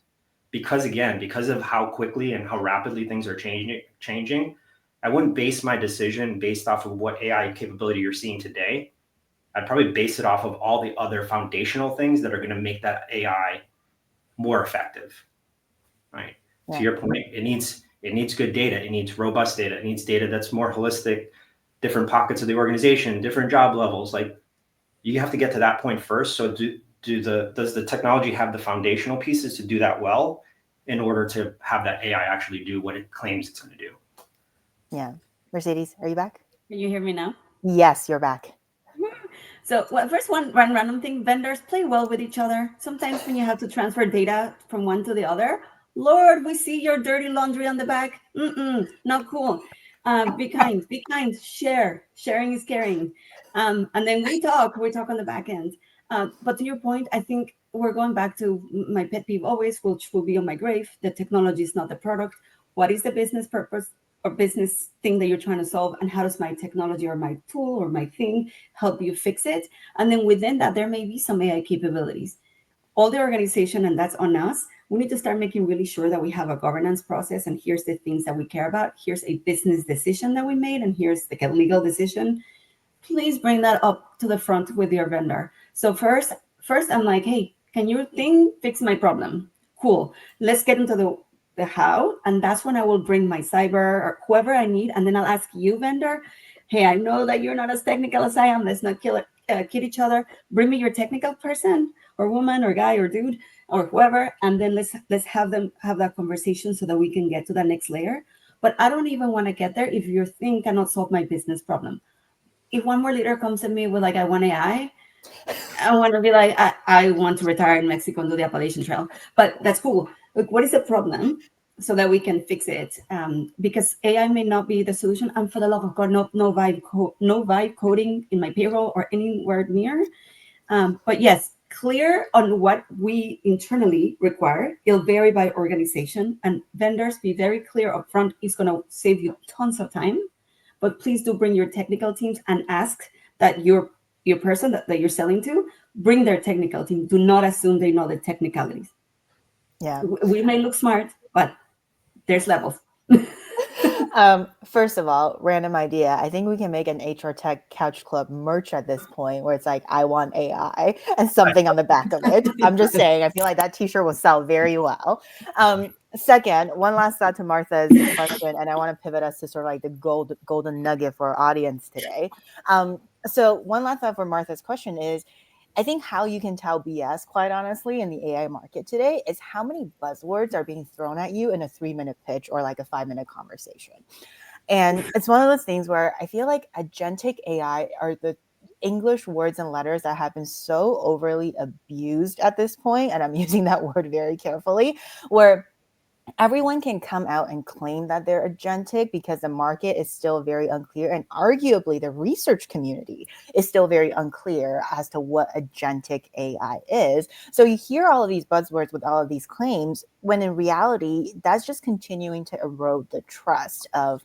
because of how quickly and how rapidly things are changing, I wouldn't base my decision based off of what AI capability you're seeing today. I'd probably base it off of all the other foundational things that are going to make that AI more effective, right? Yeah. To your point, it needs good data. It needs robust data. It needs data that's more holistic, different pockets of the organization, different job levels. Like, you have to get to that point first. So does the technology have the foundational pieces to do that well in order to have that AI actually do what it claims it's going to do? Yeah. Mercedes, are you back? Can you hear me now? Yes, you're back. So first one random thing, vendors play well with each other. Sometimes when you have to transfer data from one to the other, Lord, we see your dirty laundry on the back. Not cool. Be kind, sharing is caring. And then we talk on the back end. But to your point, I think we're going back to my pet peeve always, which will be on my grave. The technology is not the product. What is the business purpose or business thing that you're trying to solve, and how does my technology or my tool or my thing help you fix it? And then within that, there may be some AI capabilities. All the organization, and that's on us, we need to start making really sure that we have a governance process, and here's the things that we care about. Here's a business decision that we made, and here's like a legal decision. Please bring that up to the front with your vendor. So first I'm like, hey, can your thing fix my problem? Cool. Let's get into the how, and that's when I will bring my cyber or whoever I need, and then I'll ask you, vendor, hey, I know that you're not as technical as I am. Let's not kid each other. Bring me your technical person or woman or guy or dude or whoever, and then let's have them have that conversation so that we can get to the next layer. But I don't even want to get there if your thing cannot solve my business problem. If one more leader comes to me with like, I want AI, I want to be like, I want to retire in Mexico and do the Appalachian Trail, but that's cool. Like, what is the problem so that we can fix it? Because AI may not be the solution. And for the love of God, no vibe coding in my payroll or anywhere near. But yes, clear on what we internally require. It'll vary by organization, and vendors, be very clear upfront. It's going to save you tons of time. But please do bring your technical teams and ask that your person that you're selling to bring their technical team. Do not assume they know the technicalities. Yeah. We may look smart, but there's levels. First of all, random idea. I think we can make an HR Tech Couch Club merch at this point where it's like, I want AI and something on the back of it. I'm just saying, I feel like that t-shirt will sell very well. Second, one last thought to Martha's question, and I want to pivot us to sort of like the golden nugget for our audience today. So one last thought for Martha's question is, I think how you can tell BS, quite honestly, in the AI market today is how many buzzwords are being thrown at you in a 3-minute pitch or like a 5-minute conversation. And it's one of those things where I feel like agentic AI are the English words and letters that have been so overly abused at this point, and I'm using that word very carefully, where everyone can come out and claim that they're agentic because the market is still very unclear, and arguably the research community is still very unclear as to what agentic AI is. So you hear all of these buzzwords with all of these claims, when in reality, that's just continuing to erode the trust of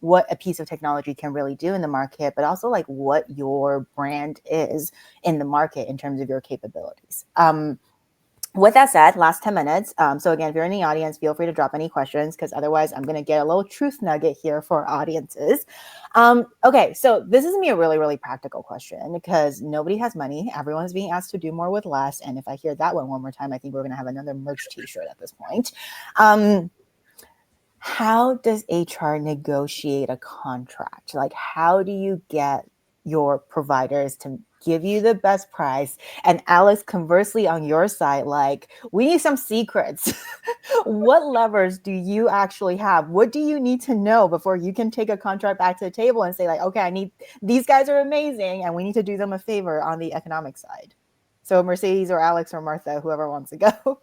what a piece of technology can really do in the market, but also like what your brand is in the market in terms of your capabilities. With that said, last 10 minutes. So again, if you're in the audience, feel free to drop any questions, because otherwise I'm going to get a little truth nugget here for audiences. Okay, so this is going to be a really, really practical question, because nobody has money. Everyone's being asked to do more with less. And if I hear that one more time, I think we're going to have another merch t-shirt at this point. How does HR negotiate a contract? Like, how do you get your providers to give you the best price? And Alex, conversely, on your side, like, we need some secrets. What levers do you actually have? What do you need to know before you can take a contract back to the table and say, like, okay, these guys are amazing and we need to do them a favor on the economic side? So Mercedes or Alex or Martha, whoever wants to go.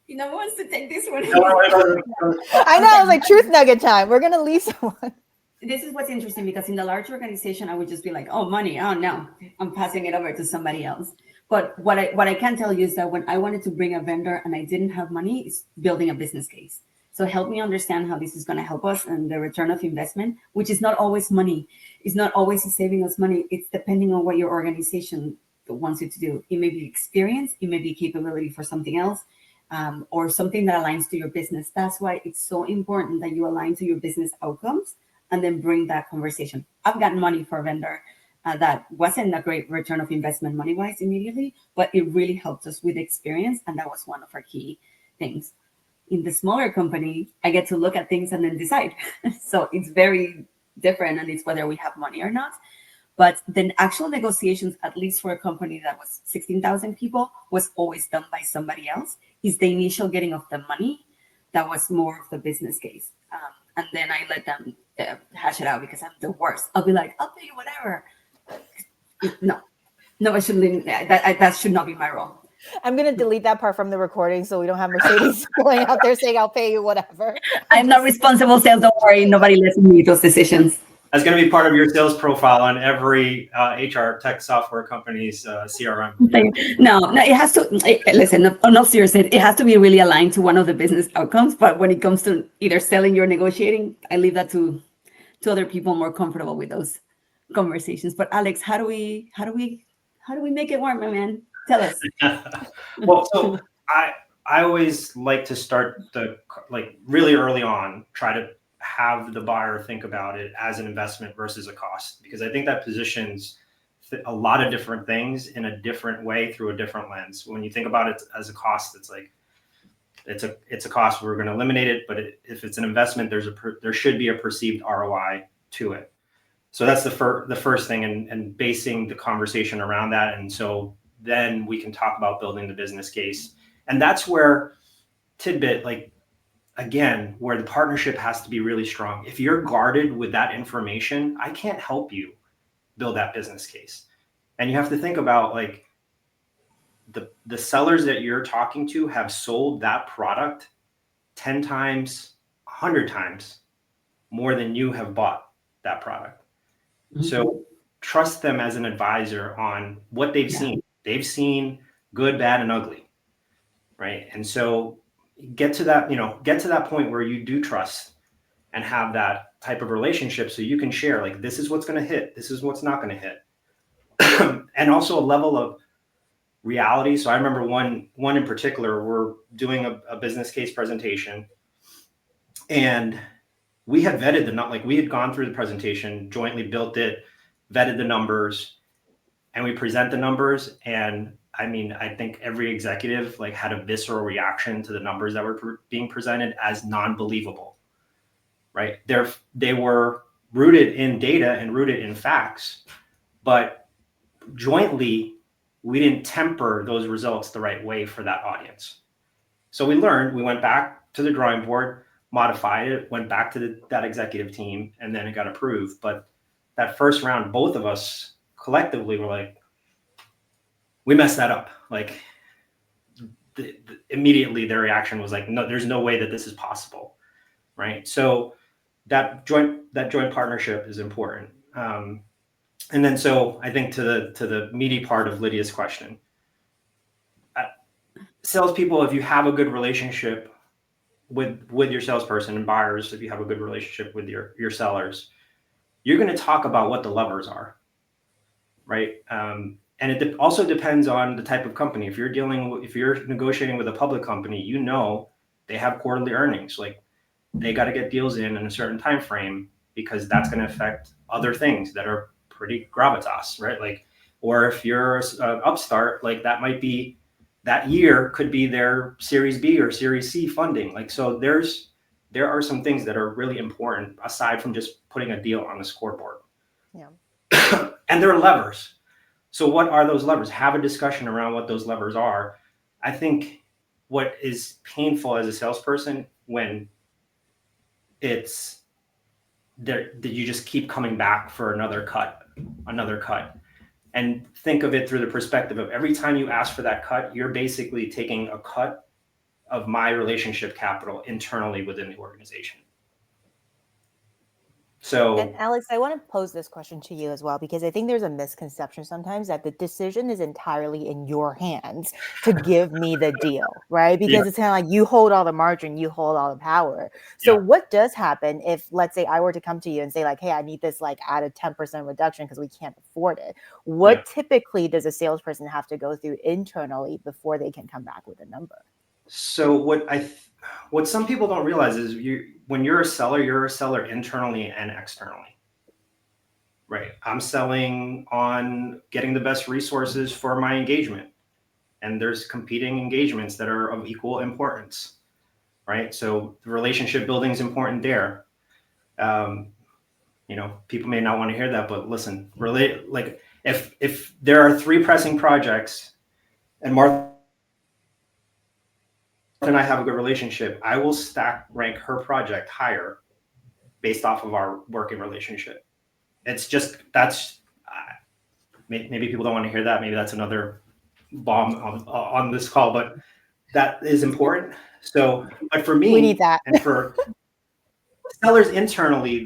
You know who wants to take this one? I know, it's like truth nugget time. We're going to leave someone. This is what's interesting, because in the large organization, I would just be like, oh, money. Oh, no, I'm passing it over to somebody else. But what I can tell you is that when I wanted to bring a vendor and I didn't have money, it's building a business case. So help me understand how this is going to help us and the return of investment, which is not always money. It's not always saving us money. It's depending on what your organization wants you to do. It may be experience, it may be capability for something else, or something that aligns to your business. That's why it's so important that you align to your business outcomes and then bring that conversation. I've gotten money for a vendor that wasn't a great return of investment money-wise immediately, but it really helped us with experience, and that was one of our key things. In the smaller company, I get to look at things and then decide. So it's very different, and it's whether we have money or not. But the actual negotiations, at least for a company that was 16,000 people, was always done by somebody else. Is the initial getting of the money that was more of the business case. And then I let them hash it out, because I'm the worst. I'll be like, I'll pay you whatever. No, I shouldn't. That should not be my role. I'm going to delete that part from the recording so we don't have Mercedes going out there saying, I'll pay you whatever. I'm not responsible, sales. Don't worry. Nobody lets me make those decisions. That's going to be part of your sales profile on every HR tech software company's CRM. No, it has to, listen, no, seriously, it has to be really aligned to one of the business outcomes. But when it comes to either selling or negotiating, I leave that to other people more comfortable with those conversations. But Alex, how do we make it work, my man? Tell us. Well, so I always like to start really early on, try to have the buyer think about it as an investment versus a cost, because I think that positions a lot of different things in a different way through a different lens. When you think about it as a cost, it's like it's a cost, we're going to eliminate it, but if it's an investment, there should be a perceived ROI to it. So that's the first thing, and basing the conversation around that. And so then we can talk about building the business case, and that's where Tidbit, again, where the partnership has to be really strong. If you're guarded with that information, I can't help you build that business case. And you have to think about the sellers that you're talking to have sold that product 10 times, 100 times more than you have bought that product. Mm-hmm. So trust them as an advisor on what they've seen. They've seen good, bad, and ugly, right? And so get to that point where you do trust and have that type of relationship, so you can share, this is what's going to hit, this is what's not going to hit. And also a level of reality. So I remember one in particular, we're doing a business case presentation, and we had vetted we had gone through the presentation, jointly built it, vetted the numbers, and we present the numbers. And I think every executive had a visceral reaction to the numbers that were being presented as non-believable, right? They were rooted in data and rooted in facts, but jointly, we didn't temper those results the right way for that audience. So we went back to the drawing board, modified it, went back to that executive team, and then it got approved. But that first round, both of us collectively were we messed that up. immediately their reaction was like, no, there's no way that this is possible, right? So that joint partnership is important. And then, so I think to the meaty part of Lydia's question, salespeople, if you have a good relationship with your salesperson, and buyers, if you have a good relationship with your sellers, you're going to talk about what the levers are, right? And it also depends on the type of company. If you're negotiating with a public company, you know they have quarterly earnings. Like, they got to get deals in a certain time frame, because that's going to affect other things that are pretty gravitas, right? Like, or if you're an upstart, like, that might be, that year could be their Series B or Series C funding. Like, so there are some things that are really important aside from just putting a deal on the scoreboard. Yeah. And there are levers. So what are those levers? Have a discussion around what those levers are. I think what is painful as a salesperson when it's that you just keep coming back for another cut, and think of it through the perspective of every time you ask for that cut, you're basically taking a cut of my relationship capital internally within the organization. So, and Alex, I want to pose this question to you as well, because I think there's a misconception sometimes that the decision is entirely in your hands to give me the deal, right? Because it's kind of like you hold all the margin, you hold all the power. So what does happen if, let's say, I were to come to you and say, like, hey, I need this, like, at a 10% reduction because we can't afford it. What typically does a salesperson have to go through internally before they can come back with a number? So what some people don't realize is when you're a seller internally and externally, right? I'm selling on getting the best resources for my engagement, and there's competing engagements that are of equal importance, right? So the relationship building is important there. People may not want to hear that, but listen, like, if there are 3 pressing projects and Martha and I have a good relationship, I will stack rank her project higher based off of our working relationship. It's just, maybe people don't want to hear that. Maybe that's another bomb on this call, but that is important. So, but for me, we need that. And for sellers internally,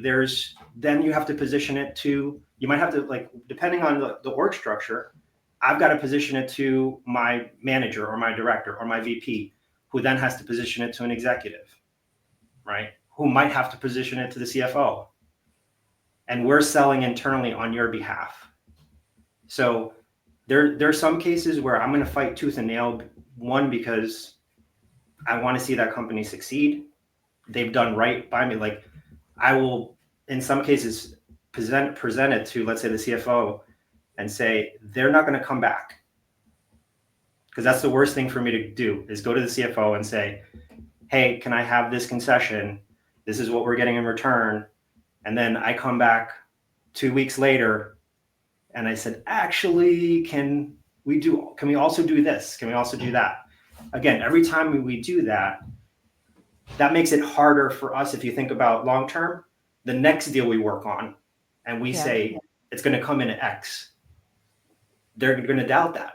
then you have to position it to, you might have to, like, depending on the org structure, I've got to position it to my manager or my director or my VP, who then has to position it to an executive, right? Who might have to position it to the CFO. And we're selling internally on your behalf. So there are some cases where I'm going to fight tooth and nail, one, because I want to see that company succeed. They've done right by me. Like, I will, in some cases, present it to, let's say, the CFO and say, they're not going to come back. Because that's the worst thing for me to do, is go to the CFO and say, hey, can I have this concession? This is what we're getting in return. And then I come back 2 weeks later and I said, actually, can we also do this? Can we also do that? Again, every time we do that, that makes it harder for us. If you think about long-term, the next deal we work on and we say it's going to come in at X, they're going to doubt that.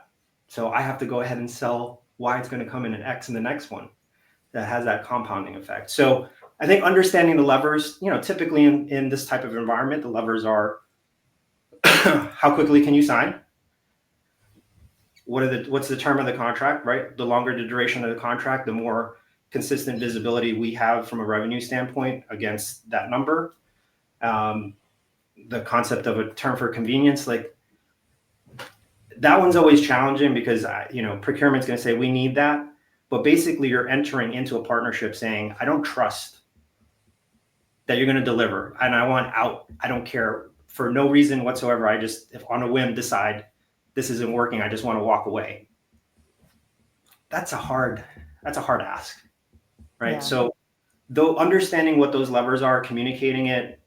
So I have to go ahead and sell why it's going to come in at X in the next one. That has that compounding effect. So I think understanding the levers, typically in this type of environment, the levers are how quickly can you sign? What's the term of the contract, right? The longer the duration of the contract, the more consistent visibility we have from a revenue standpoint against that number. The concept of a term for convenience, like, that one's always challenging, because procurement's going to say we need that, but basically you're entering into a partnership saying, I don't trust that you're going to deliver, and I want out. I don't care, for no reason whatsoever. I just, if on a whim, decide this isn't working, I just want to walk away. That's a hard ask, right? Yeah. So, though, understanding what those levers are, communicating it,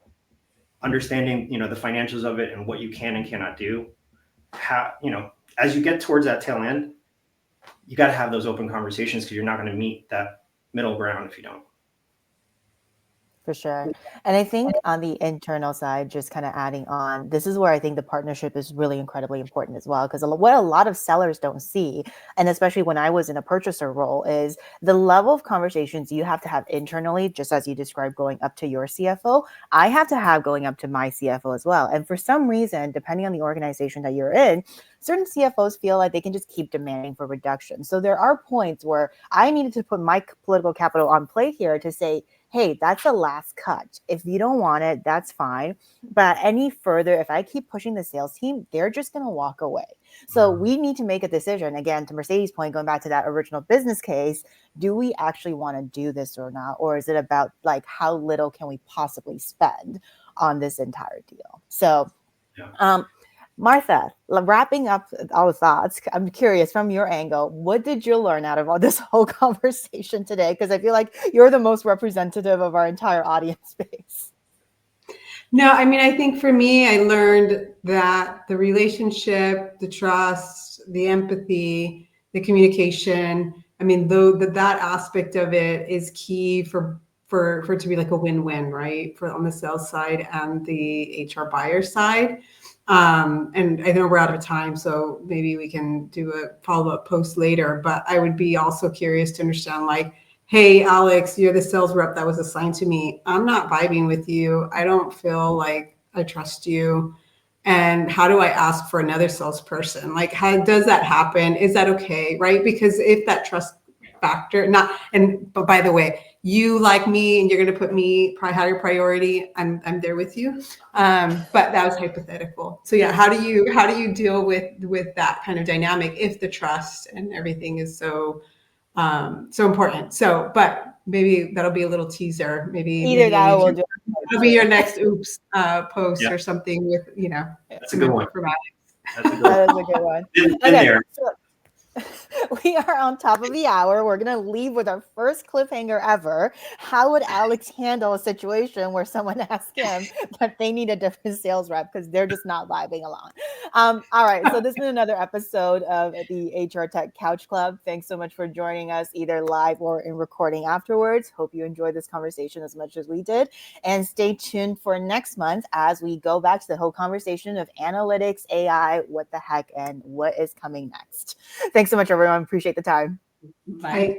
understanding the financials of it and what you can and cannot do. As you get towards that tail end, you got to have those open conversations, because you're not going to meet that middle ground if you don't. For sure. And I think on the internal side, just kind of adding on, this is where I think the partnership is really incredibly important as well. Because what a lot of sellers don't see, and especially when I was in a purchaser role, is the level of conversations you have to have internally, just as you described going up to your CFO, I have to have going up to my CFO as well. And for some reason, depending on the organization that you're in, certain CFOs feel like they can just keep demanding for reduction. So there are points where I needed to put my political capital on play here to say, hey, that's the last cut. If you don't want it, that's fine. But any further, if I keep pushing the sales team, they're just going to walk away. So we need to make a decision. Again, to Mercedes' point, going back to that original business case, do we actually want to do this or not? Or is it about like how little can we possibly spend on this entire deal? So, Martha, wrapping up our thoughts, I'm curious from your angle, what did you learn out of all this whole conversation today? Because I feel like you're the most representative of our entire audience base. No, I mean, I think for me, I learned that the relationship, the trust, the empathy, the communication, I mean, though that aspect of it is key for it to be like a win-win, right? For on the sales side and the HR buyer side. And I know we're out of time, so maybe we can do a follow-up post later, but I would be also curious to understand, like, hey, Alex, you're the sales rep that was assigned to me. I'm not vibing with you. I don't feel like I trust you. And how do I ask for another salesperson? Like, how does that happen? Is that okay? Right? Because if that trust factor, but by the way, you like me and you're going to put me higher priority, I'm there with you. But that was hypothetical. So yeah, how do you deal with that kind of dynamic if the trust and everything is so important? So, but maybe that'll be a little teaser. Maybe that will do. That'll be your next oops post or something with, That's a good one. That is a good one. Okay, so we are on top of the hour. We're going to leave with our first cliffhanger ever. How would Alex handle a situation where someone asks him that they need a different sales rep because they're just not vibing along? All right. So this has been another episode of the HR Tech Couch Club. Thanks so much for joining us either live or in recording afterwards. Hope you enjoyed this conversation as much as we did. And stay tuned for next month as we go back to the whole conversation of analytics, AI, what the heck, and what is coming next. Thanks so much, everyone. Appreciate the time. Bye.